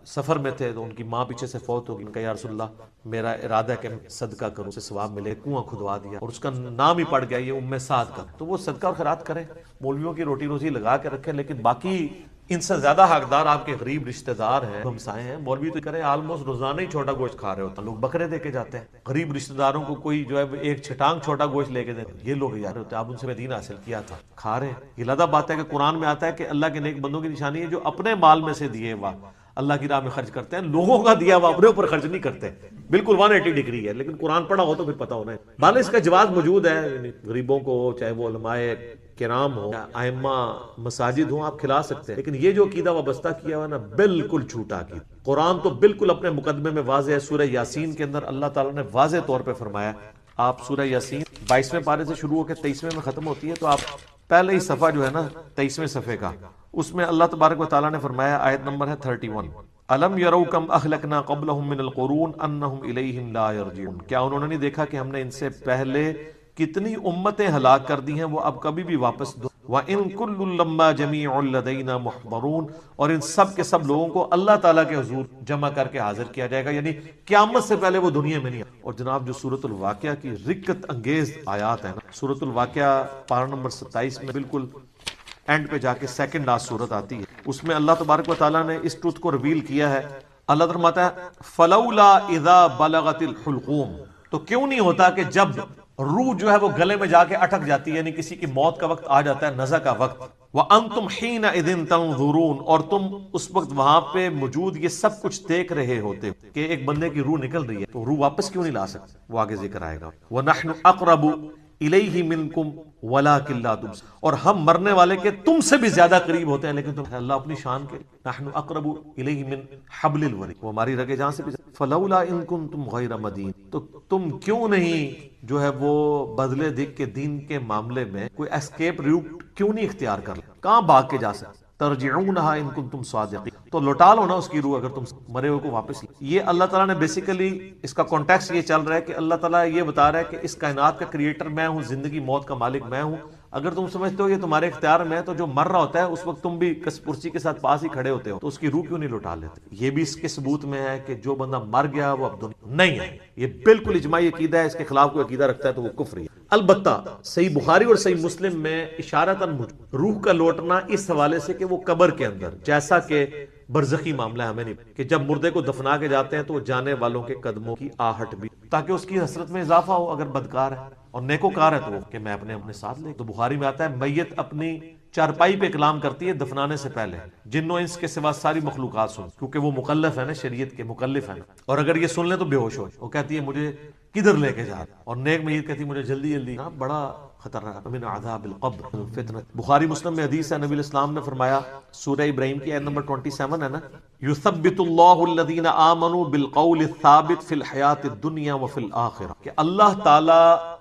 سفر میں تھے تو ان کی ماں پیچھے سے فوت ہو گئی، ان کا یا رسول اللہ میرا ارادہ ہے کہ صدقہ کروں، اسے ثواب ملے، کنواں کھدوا دیا اور اس کا نام ہی پڑ گیا یہ ام سعد کا، تو وہ صدقہ اور خیرات کریں، مولویوں کی روٹی روزی لگا کے رکھیں، لیکن باقی ان سے زیادہ حقدار آپ کے غریب رشتہ دار ہیں، ہمسائے ہیں۔ مولوی تو کریں آلموسٹ روزانہ ہی چھوٹا گوشت کھا رہے ہوتے ہیں، لوگ بکرے دے کے جاتے ہیں، غریب رشتہ داروں کو کوئی جو ہے ایک چھٹانگ چھوٹا گوشت لے کے دے، یہ لوگ جا رہے ہوتے ہیں، آپ ان سے دین حاصل کیا تھا، کھا رہے ہیں۔ یہ لادہ بات ہے کہ قرآن میں آتا ہے کہ اللہ کے نیک بندوں کی نشانی ہے جو اپنے مال میں سے دیے ہوا اللہ کی راہ میں خرچ کرتے ہیں، لوگوں کا دیا ہوا اپنے اوپر خرچ نہیں کرتے، بالکل 180 ڈگری ہے، لیکن قرآن پڑھا ہو تو پھر پتہ ہونا ہے۔ بھالے اس کا جواز موجود ہے، غریبوں کو چاہے وہ علماء کرام ہوں یا ائمہ مساجد ہوں، آپ کھلا سکتے ہیں، لیکن یہ جو عقیدہ وابستہ کیا ہوا ہے نا، بالکل جھوٹا عقیدہ۔ قرآن تو بالکل اپنے مقدمے میں واضح ہے، سورہ یاسین کے اندر اللہ تعالیٰ نے واضح طور پہ فرمایا، آپ سورہ یاسین 22ویں پارے سے شروع ہو کے 23ویں میں ختم ہوتی ہے، تو آپ پہلے ہی صفحہ جو ہے نا 23ویں صفحے کا، اس میں اللہ تبارک و تعالیٰ نے فرمایا، آیت نمبر ہے 31، الم یروا کم اہلکنا قبلہم من القرون انہم الیہم لا یرجعون، کیا انہوں نے نہیں دیکھا کہ ہم نے ان سے پہلے کتنی امتیں ہلاک کر دی ہیں، وہ اب کبھی بھی واپس دو، وَإِن كُلٌّ لَمَّا جَمِيعٌ لَدَيْنَا مُحْضَرُونَ، اور ان سب کے سب لوگوں کو اللہ تعالیٰ کے حضور جمع کر کے حاضر کیا جائے گا، یعنی قیامت سے پہلے وہ دنیا میں نہیں۔ اور جناب جو سورۃ الواقعہ کی رکت انگیز آیات ہیں نا، سورۃ الواقعہ پارہ نمبر 27 میں بالکل اینڈ پہ جا کے سیکنڈ لاسٹ سورت آتی ہے، اس میں اللہ تبارک و تعالیٰ نے اس ٹروتھ کو ریویل کیا ہے۔ اللہ فرماتا ہے فَلَوْلَا إِذَا بَلَغَتِ الْحُلْقُومَ، تو کیوں نہیں ہوتا کہ جب روح جو ہے وہ گلے میں جا کے اٹک جاتی ہے، یعنی کسی کی موت کا وقت آ جاتا ہے، نزع کا وقت، وَأَنْتُمْ حِينَئِذٍ تَنْظُرُونَ، اور تم اس وقت وہاں پہ موجود یہ سب کچھ دیکھ رہے ہوتے کہ ایک بندے کی روح نکل رہی ہے، تو روح واپس کیوں نہیں لا سکتے، وہ آگے ذکر آئے گا۔ وَنَحْنُ أَقْرَبُ إِلَيْهِ مِنْكُمْ وَلَكِنْ لَا تُبْصِرُونَ، اور ہم مرنے والے کے تم سے بھی زیادہ قریب ہوتے ہیں، لیکن تم، اللہ اپنی شان کے، نحن اقرب الیہ من حبل الورید، وہ ہماری رگے جان سے بھی، فلولا ان کنتم غیر مدین، تو تم کیوں نہیں جو ہے وہ بدلے دکھ کے دین کے معاملے میں کوئی اسکیپ روٹ کیوں نہیں اختیار کر لیں، کہاں بھاگ کے جا سکتے، ترجعونها ان کنتم صادقین، تو لوٹا لو نا اس کی روح اگر تم مرے ہوئے کو واپس۔ یہ اللہ تعالیٰ نے بیسیکلی اس کا کانٹیکسٹ یہ چل رہا ہے کہ اللہ تعالیٰ یہ بتا رہا ہے کہ اس کائنات کا کریٹر میں ہوں، زندگی موت کا مالک میں ہوں، اگر تم سمجھتے ہو یہ تمہارے اختیار میں ہے تو جو مر رہا ہوتا ہے اس وقت تم بھی کرسی کے ساتھ پاس ہی کھڑے ہوتے ہو، تو اس کی روح کیوں نہیں لوٹا لیتے؟ یہ بھی اس کے ثبوت میں ہے کہ جو بندہ مر گیا وہ اب دنیا نہیں ہے، یہ بالکل اجماعی عقیدہ ہے، اس کے خلاف کوئی عقیدہ رکھتا ہے تو وہ کفر ہے۔ البتہ صحیح بخاری اور صحیح مسلم میں اشارتاً روح کا لوٹنا اس حوالے سے کہ وہ قبر کے اندر، جیسا کہ برزخی معاملہ ہمیں نہیں کہ جب مردے کو دفنا کے جاتے ہیں تو جانے والوں کے قدموں کی آہٹ بھی، تاکہ اس کی حسرت میں اضافہ ہو، اگر بدکار ہے اور نیکوکار ہے تو وہ کہ میں اپنے ساتھ لے۔ تو بخاری میں آتا ہے میت اپنی چارپائی پہ کلام کرتی ہے دفنانے سے پہلے، جنوں انس کے سوا ساری مخلوقات سن، کیونکہ وہ مکلف ہے نا، شریعت کے مکلف ہیں، اور اگر یہ سن لیں تو بے ہوش ہو، وہ کہتی ہے مجھے کدھر لے کے جا، اور نیک میت کہتی ہے مجھے جلدی جلدی، بڑا خطرناک، من عذاب القبر فتنہ۔ بخاری مسلم میں حدیث ہے، نبی الاسلام نے فرمایا، سورہ ابراہیم کی آیت نمبر 27 ہے نا، یثبت اللہ الذین آمنوا بالقول الثابت فی الحیات الدنیا وفی الآخرہ، کہ اللہ تعالی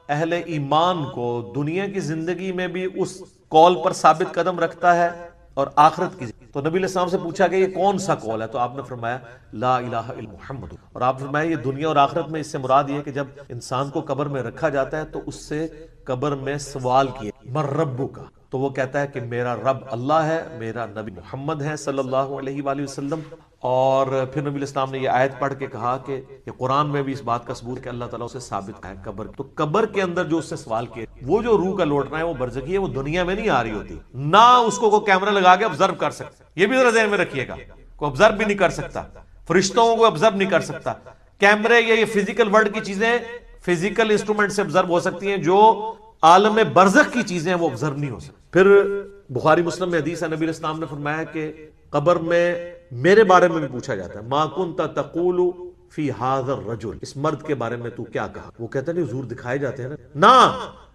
اہل ایمان کو دنیا کی زندگی میں بھی اس قول پر ثابت قدم رکھتا ہے اور آخرت کی۔ تو نبی علیہ السلام سے پوچھا کہ یہ کون سا قول ہے، تو آپ نے فرمایا لا الہ الا محمد، اور آپ فرمایا یہ دنیا اور آخرت میں، اس سے مراد یہ ہے کہ جب انسان کو قبر میں رکھا جاتا ہے تو اس سے قبر میں سوال کیا من ربک کا، تو وہ کہتا ہے کہ میرا رب اللہ ہے، میرا نبی محمد ہے صلی اللہ علیہ وآلہ وسلم۔ اور پھر نبی الاسلام نے یہ آیت پڑھ کے کہا کہ یہ قرآن میں بھی اس بات کا ثبوت کہ اللہ تعالیٰ اسے ثابت ہے قبر، تو قبر کے اندر جو اس سے سوال کیے، وہ جو روح کا لوٹنا ہے وہ برزخی ہے، وہ دنیا میں نہیں آ رہی ہوتی، نہ اس کو کوئی کیمرہ لگا کے آبزرو کر سکتا، یہ بھی ذرا ذہن میں رکھیے گا، کوئی آبزرو بھی نہیں کر سکتا، فرشتوں کو آبزرو نہیں کر سکتا، کیمرے یا یہ فزیکل ورلڈ کی چیزیں فزیکل انسٹرومنٹ سے آبزرو ہو سکتی ہیں، جو عالم برزخ کی چیزیں وہ آبزرو نہیں ہو سکتی۔ پھر بخاری مسلم میں حدیث ہے، نبی علیہ السلام نے فرمایا کہ قبر میں میرے بارے میں بھی پوچھا جاتا ہے، ما کنت تقول فی ھذا الرجل، اس مرد کے بارے میں تو کیا کہا، وہ کہتا ہے نہیں حضور دکھائے جاتے ہیں نا،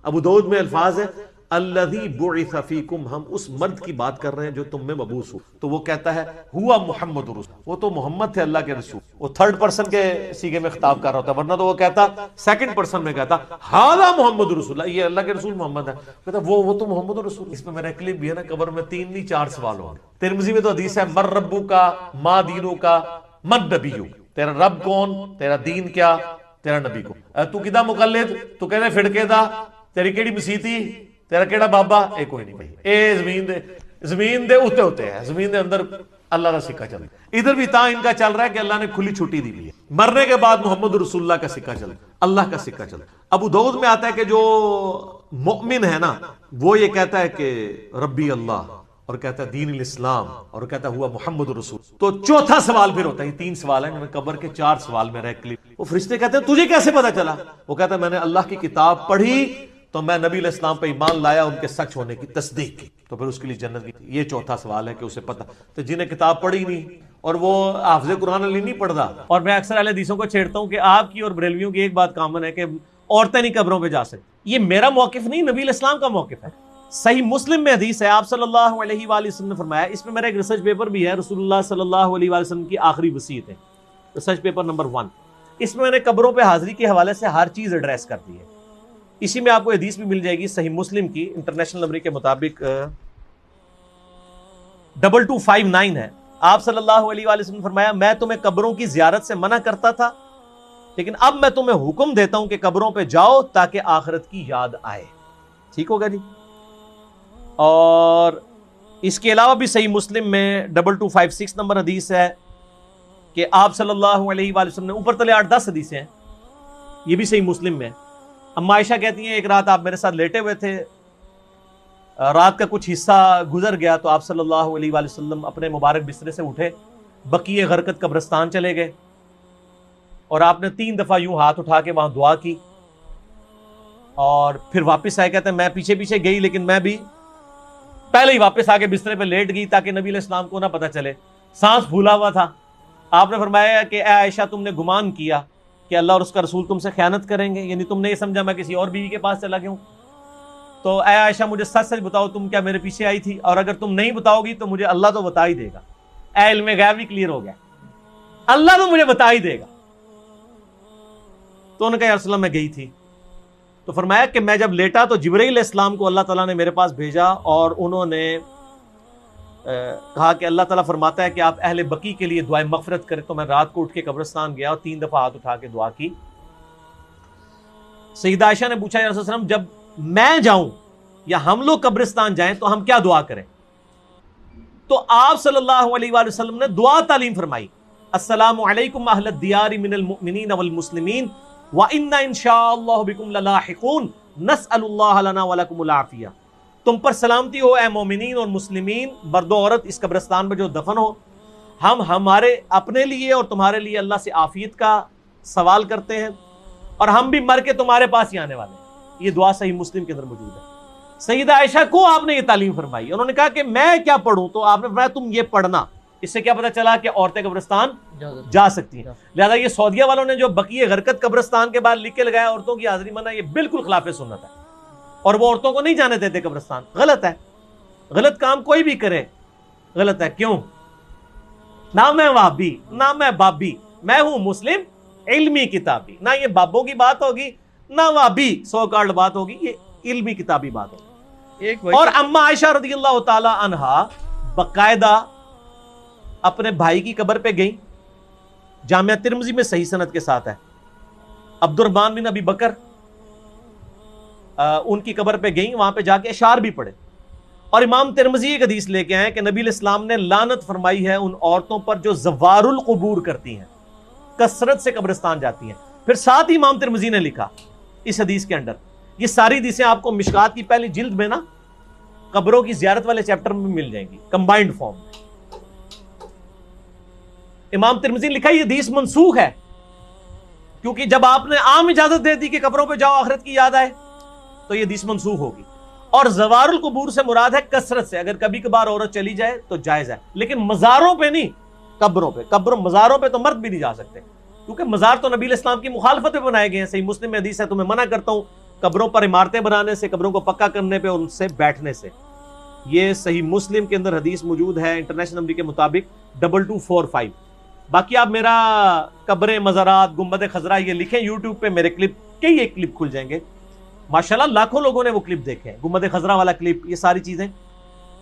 ابو داؤد میں الفاظ ہے الذی بعث فیکم، ہم اس مرد کی بات کر رہے ہیں جو تم میں مبعوث ہو. تو وہ کہتا ہے ہوا محمد رسول، وہ تو محمد تھے اللہ کے رسول. وہ تھرڈ پرسن کے سیغے میں خطاب کر رہا ہوتا، ورنہ تو وہ کہتا سیکنڈ پرسن میں کہتا ھذا محمد رسول اللہ، یہ اللہ کے رسول محمد ہے. کہتا وہ تو محمد رسول. اس میں میرا کلپ بھی ہے نا، قبر میں 3 نہیں 4 سوال ہوں گے. ترمذی میں تو حدیث ہے من ربک کا، ما دینک کا، من نبیک، تیرا رب کون، تیرا دین کیا، تیرا نبی کو. تو کدا مقلد، تو کہتے پھڑکے دا، تیری کیڑی مسیتی، تیرا کیڑا بابا، اے کوئی نہیں بھائی، اے زمین دے اوتے ہوتے ہیں، زمین دے اندر اللہ کا سکہ چل رہا ہے. ادھر بھی تا ان کا چل رہا ہے کہ اللہ نے کھلی چھٹی دی ہے. مرنے کے بعد محمد رسول اللہ کا سکہ چل، اللہ کا سکہ چل. ابو داؤد میں آتا ہے کہ جو مؤمن ہے نا، وہ یہ کہتا ہے کہ ربی اللہ، اور کہتا ہے دین الاسلام، اور کہتا ہوا محمد رسول. تو چوتھا سوال پھر ہوتا ہے، 3 سوال ہیں قبر کے، 4 سوال میں رہ کلپ. وہ فرشتے کہتے ہیں تجھے کیسے پتا چلا؟ وہ کہتا ہے میں نے اللہ کی کتاب پڑھی تو میں نبی علیہ السلام پہ ایمان لایا، ان کے سچ ہونے کی تصدیق کی، تو پھر اس کے لیے جنت کی. یہ چوتھا سوال ہے کہ اسے پتا. تو جنہیں کتاب پڑھی نہیں اور وہ حافظ قرآن علی نہیں پڑھتا. اور میں اکثر اہل حدیثوں کو چھیڑتا ہوں کہ آپ کی اور بریلویوں کی ایک بات کامن ہے کہ عورتیں نہیں قبروں پہ جا سکتی. یہ میرا موقف نہیں، نبی علیہ السلام کا موقف ہے. صحیح مسلم میں حدیث ہے، آپ صلی اللہ علیہ وآلہ وسلم نے فرمایا، اس میں میرا ایک ریسرچ پیپر بھی ہے، رسول اللہ صلی اللہ علیہ وآلہ وسلم کی آخری وصیت ہے، ریسرچ پیپر نمبر 1. اس میں نے قبروں پہ حاضری کے حوالے سے ہر چیز ایڈریس کر دی ہے. اسی میں آپ کو حدیث بھی مل جائے گی صحیح مسلم کی، انٹرنیشنل نمبر کے مطابق 2259 ہے. آپ صلی اللہ علیہ وآلہ وسلم نے فرمایا میں تمہیں قبروں کی زیارت سے منع کرتا تھا، لیکن اب میں تمہیں حکم دیتا ہوں کہ قبروں پہ جاؤ تاکہ آخرت کی یاد آئے. ٹھیک ہوگا جی. اور اس کے علاوہ بھی صحیح مسلم میں 2256 نمبر حدیث ہے کہ آپ صلی اللہ علیہ وآلہ وسلم نے، اوپر تلے 8-10 حدیثیں ہیں، یہ بھی صحیح مسلم میں. اما عائشہ کہتی ہیں ایک رات آپ میرے ساتھ لیٹے ہوئے تھے، رات کا کچھ حصہ گزر گیا تو آپ صلی اللہ علیہ وآلہ وسلم اپنے مبارک بسترے سے اٹھے، بقیع غرقد قبرستان چلے گئے، اور آپ نے 3 دفعہ یوں ہاتھ اٹھا کے وہاں دعا کی، اور پھر واپس آئے. کہتے ہیں میں پیچھے پیچھے گئی، لیکن میں بھی پہلے ہی واپس آ کے بسترے پہ لیٹ گئی تاکہ نبی علیہ السلام کو نہ پتہ چلے. سانس پھولا ہوا تھا. آپ نے فرمایا کہ اے عائشہ تم نے گمان کیا کہ اللہ اور اس کا رسول تم سے خیانت کریں گے، یعنی تم نے یہ سمجھا میں کسی اور بیوی کے پاس چلا گیا ہوں. تو اے عائشہ مجھے سچ سچ بتاؤ تم کیا میرے پیچھے آئی تھی، اور اگر تم نہیں بتاؤ گی تو مجھے اللہ تو بتا ہی دے گا. اے علم غیب بھی کلیئر ہو گیا، اللہ تو مجھے بتا ہی دے گا. تو انہوں نے کہا یا رسول اللہ میں گئی تھی. تو فرمایا کہ میں جب لیٹا تو جبرائیل علیہ السلام کو اللہ تعالیٰ نے میرے پاس بھیجا، اور انہوں نے کہا کہ اللہ تعالیٰ فرماتا ہے کہ آپ اہل بقیع کے لیے دعائیں مغفرت کریں. تو میں رات کو اٹھ کے قبرستان گیا اور 3 دفعہ ہاتھ اٹھا کے دعا کی. سیدہ عائشہ نے پوچھا یا رسول اللہ علیہ وسلم جب میں جاؤں یا ہم لوگ قبرستان جائیں تو ہم کیا دعا کریں؟ تو آپ صلی اللہ علیہ وآلہ وسلم نے دعا تعلیم فرمائی، السلام علیکم اہل الدیار من المؤمنین والمسلمین وَإِنَّا إِن شَاءَ اللَّهُ بِكُمْ لَلَاحِقُونَ نَسْأَلُ اللَّهَ لَنَا وَلَكُمُ الْعَافِيَةَ. تم پر سلامتی ہو اے مومنین اور مسلمین، مرد و عورت اس قبرستان میں جو دفن ہو، ہم ہمارے اپنے لیے اور تمہارے لیے اللہ سے عافیت کا سوال کرتے ہیں، اور ہم بھی مر کے تمہارے پاس ہی آنے والے ہیں. یہ دعا صحیح مسلم کے اندر موجود ہے. سیدہ عائشہ کو آپ نے یہ تعلیم فرمائی. انہوں نے کہا کہ میں کیا پڑھوں؟ تو آپ نے فرمایا تم یہ پڑھنا. اس سے کیا پتہ چلا کہ عورتیں قبرستان جا سکتی ہیں. لہذا یہ سعودیہ والوں نے جو بقیع غرقد قبرستان کے بعد لکھ کے لگایا عورتوں کی حاضری منع، یہ بالکل خلاف سنت ہے، اور وہ عورتوں کو نہیں جانے دیتے قبرستان. غلط ہے. غلط کام کوئی بھی کرے غلط ہے. کیوں؟ نہ میں وہابی نہ میں بابی، میں ہوں مسلم علمی کتابی. نہ یہ بابوں کی بات ہوگی نہ وہابی سو کارڈ بات ہوگی، یہ علمی کتابی بات ہوگی. اور اما عائشہ رضی اللہ تعالی عنہا باقاعدہ اپنے بھائی کی قبر پہ گئیں. جامعہ ترمذی میں صحیح سند کے ساتھ ہے. عبد الرحمن بن ابی بکر ان کی قبر پہ گئیں، وہاں پہ جا کے اشعار بھی پڑھے. اور امام ترمذی ایک حدیث لے کے آئے کہ نبی علیہ السلام نے لعنت فرمائی ہے ان عورتوں پر جو زوار القبور کرتی ہیں، کثرت سے قبرستان جاتی ہیں. پھر ساتھ ہی امام ترمذی نے لکھا اس حدیث کے اندر، یہ ساری حدیثیں آپ کو مشکات کی پہلی جلد میں نا قبروں کی زیارت والے چیپٹر میں مل جائیں گی کمبائنڈ فارم میں. امام ترمذی نے لکھا یہ حدیث منسوخ ہے، کیونکہ جب آپ نے عام اجازت دے دی کہ قبروں پہ جاؤ آخرت کی یاد آئے تو یہ حدیث منسوخ ہوگی. اور زوار القبور سے مراد ہے کثرت سے. اگر کبھی کبھار عورت چلی جائے تو جائز ہے، لیکن مزاروں پہ نہیں، قبروں پہ. مزاروں پہ تو مرد بھی نہیں جا سکتے، کیونکہ مزار تو نبی علیہ السلام کی مخالفت پہ بنائے گئے ہیں. صحیح مسلم میں حدیث ہے تمہیں منع کرتا ہوں قبروں پر عمارتیں بنانے سے، قبروں کو پکا کرنے پہ، ان سے بیٹھنے سے. یہ صحیح مسلم کے اندر حدیث موجود ہے انٹرنیشنل نمبر کے مطابق 2245. باقی آپ میرا قبریں، مزارات، گنبد خضرا یہ لکھیں یوٹیوب پہ، میرے کلپ کئی ایک کلپ کھل جائیں گے ماشاءاللہ، لاکھوں لوگوں نے وہ کلپ دیکھے ہیں، گنبد خضرا والا کلپ، یہ ساری چیزیں.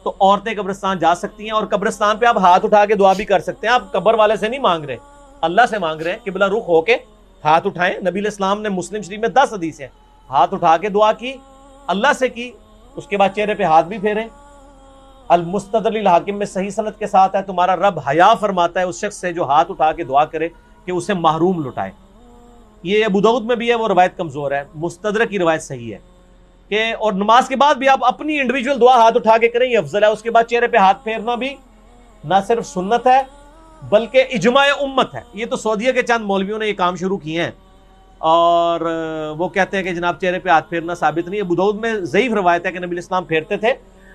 تو عورتیں قبرستان جا سکتی ہیں، اور قبرستان پہ آپ ہاتھ اٹھا کے دعا بھی کر سکتے ہیں. آپ قبر والے سے نہیں مانگ رہے، اللہ سے مانگ رہے ہیں. قبلہ رخ ہو کے ہاتھ اٹھائیں. نبی علیہ السلام نے مسلم شریف میں 10 حدیث ہیں، ہاتھ اٹھا کے دعا کی، اللہ سے کی، اس کے بعد چہرے پہ ہاتھ بھی پھیریں. المستدرک الحاکم میں صحیح سند کے ساتھ ہے، تمہارا رب حیا فرماتا ہے اس شخص سے جو ہاتھ اٹھا کے دعا کرے کہ اسے محروم لٹائے. یہ ابو داؤد میں بھی ہے، وہ روایت کمزور ہے. مستدرک کی روایت صحیح ہے کہ اور نماز کے بعد بھی آپ اپنی انڈیویجول دعا ہاتھ اٹھا کے کریں، یہ افضل ہے. اس کے بعد چہرے پہ ہاتھ پھیرنا بھی نہ صرف سنت ہے بلکہ اجماع امت ہے. یہ تو سعودیہ کے چند مولویوں نے یہ کام شروع کیے ہیں، اور وہ کہتے ہیں کہ جناب چہرے پہ ہاتھ پھیرنا ثابت نہیں ہے. ابو داؤد میں ضعیف روایت ہے کہ نبی علیہ السلام پھیرتے تھے،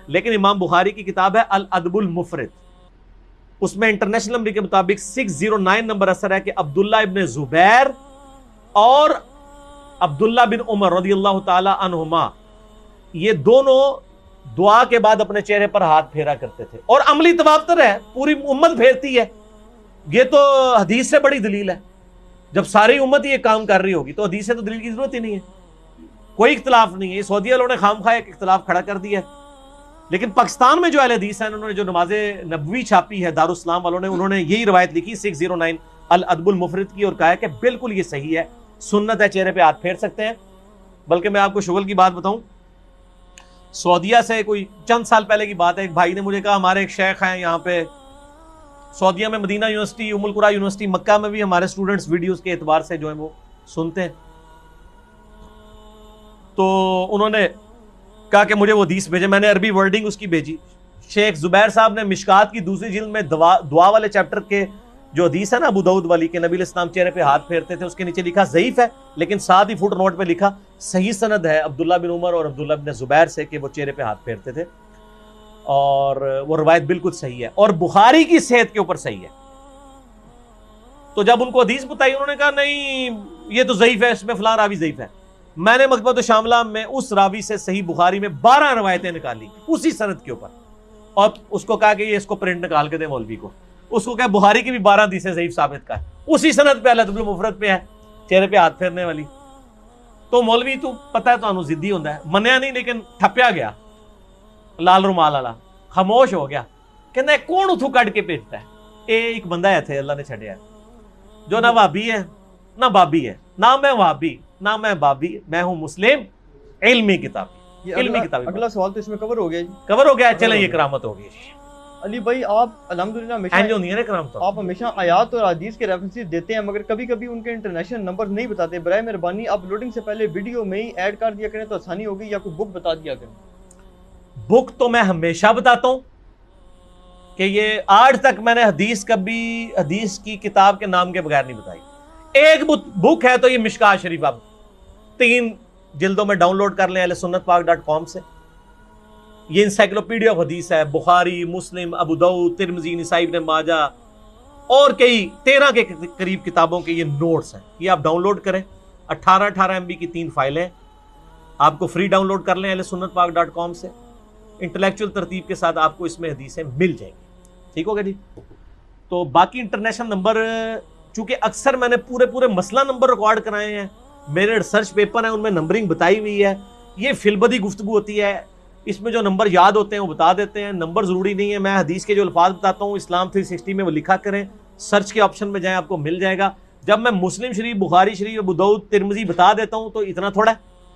لیکن امام بخاری کی کتاب ہے الادب المفرد، اس میں انٹرنیشنل نمبر کے مطابق 609 نمبر اثر ہے کہ عبداللہ ابن زبیر اور عبداللہ بن عمر رضی اللہ تعالی عنہما یہ دونوں دعا کے بعد اپنے چہرے پر ہاتھ پھیرا کرتے تھے. اور عملی تواتر ہے، پوری امت پھیرتی ہے. یہ تو حدیث سے بڑی دلیل ہے. جب ساری امت یہ کام کر رہی ہوگی تو حدیث سے تو دلیل کی ضرورت ہی نہیں ہے، کوئی اختلاف نہیں ہے. سعودی والوں نے خامخواہ ایک اختلاف کھڑا کر دیا ہے. لیکن پاکستان میں جو اہل حدیث ہیں، انہوں نے جو نماز نبوی چھاپی ہے دارالاسلام والوں نے، انہوں نے یہی روایت لکھی 609 الادب المفرد کی، اور کہا ہے کہ بالکل یہ صحیح ہے، سنت ہے، چہرے پہ ہاتھ پھیر سکتے ہیں. بلکہ میں آپ کو شغل کی بات بتاؤں، سعودیہ سے کوئی چند سال پہلے کی بات ہے، ایک بھائی نے مجھے کہا ہمارے ایک شیخ ہیں یہاں پہ سعودیہ میں، مدینہ یونیورسٹی، ام القریٰ یونیورسٹی مکہ میں بھی ہمارے اسٹوڈنٹس ویڈیوز کے اعتبار سے جو ہیں وہ سنتے ہیں. تو انہوں نے کہا کہ مجھے وہ حدیث بھیجے، میں نے عربی ورڈنگ اس کی بھیجی. شیخ زبیر صاحب نے مشکات کی دوسری جلد میں دعا والے چیپٹر کے جو حدیث ہے نا ابو داؤد والی کہ نبی علیہ السلام چہرے پہ ہاتھ پھیرتے تھے، اس کے نیچے لکھا ضعیف ہے، لیکن ساتھ ہی فٹ نوٹ پہ لکھا صحیح سند ہے عبداللہ بن عمر اور عبداللہ بن زبیر سے کہ وہ چہرے پہ ہاتھ پھیرتے تھے، اور وہ روایت بالکل صحیح ہے اور بخاری کی صحت کے اوپر صحیح ہے. تو جب ان کو حدیث بتائی، انہوں نے کہا نہیں یہ تو ضعیف ہے، اس میں فلاں راوی ضعیف ہے. میں نے مکتبۃ شاملہ میں اس راوی سے صحیح بخاری میں 12 روایتیں نکالی اسی سند کے اوپر، اور اس کو کہا کہ یہ اس کو پرنٹ نکال کے دے مولوی کو. اس کو کہا بخاری کی بھی 12 حدیثیں ضعیف ثابت کا ہے، اسی سند پہ الادب المفرد پہ ہے چہرے پہ ہاتھ پھیرنے والی. تو مولوی تو پتہ ہے تو ضدی ہوتا ہے، منیا نہیں لیکن ٹھپیا گیا لال رومال والا، خاموش ہو گیا. کہنا ہے کون اتھو کٹ کے بھیجتا ہے؟ ایک بندہ ہے تھے اللہ نے چھڑیا جو نہ وہابی ہے نہ بابی ہے، نہ میں وہابی نہ میں بابی، میں ہوں مسلم علمی کتابی. علمی کتابی. اگلا سوال تو اس میں کور ہو گیا جی. کور ہو گیا. چلیں یہ کرامت ہو گئی. علی بھائی آپ الحمدللہ آپ ہمیشہ آیات اور حدیث کے ریفرنسز دیتے ہیں، مگر کبھی کبھی ان کے انٹرنیشنل نمبر نہیں بتاتے. برائے مہربانی آپ لوڈنگ سے پہلے ویڈیو میں ہی ایڈ کر دیا کریں تو آسانی ہوگی، یا کوئی بک بتا دیا کریں. بک تو میں ہمیشہ بتاتا ہوں کہ یہ آج تک میں نے حدیث کبھی حدیث کی کتاب کے نام کے بغیر نہیں بتائی. ایک بک ہے تو یہ مشکات شریف، آپ 3 جلدوں میں ڈاؤن لوڈ کر لیں sunnatpak.com سے. یہ انسائکلوپیڈیا آف حدیث ہے، بخاری، مسلم، ابو داؤد، ترمذی، نسائی، ابن ماجہ اور کئی 13 کے قریب کتابوں کے یہ نوٹس ہیں. یہ آپ ڈاؤن لوڈ کریں، 18 MB کی 3 فائلیں آپ کو فری ڈاؤن لوڈ کر لیں sunnatpak.com سے. انٹلیکچوئل ترتیب کے ساتھ آپ کو اس میں حدیثیں مل جائیں گی. ٹھیک ہوگا جی. تو باقی انٹرنیشنل نمبر چونکہ اکثر میں نے پورے مسئلہ نمبر ریکارڈ کرائے ہیں، میرے ریسرچ پیپر ہیں ان میں نمبرنگ بتائی ہوئی ہے. یہ فلبدی گفتگو ہوتی ہے، اس میں جو نمبر یاد ہوتے ہیں وہ بتا دیتے ہیں. نمبر ضروری نہیں ہے. میں حدیث کے جو الفاظ بتاتا ہوں اسلام 360 میں وہ لکھا کریں، سرچ کے آپشن میں جائیں آپ کو مل جائے گا. جب میں مسلم شریف، بخاری شریف، ابو داؤد، ترمذی بتا دیتا ہوں تو اتنا تھوڑا ہے.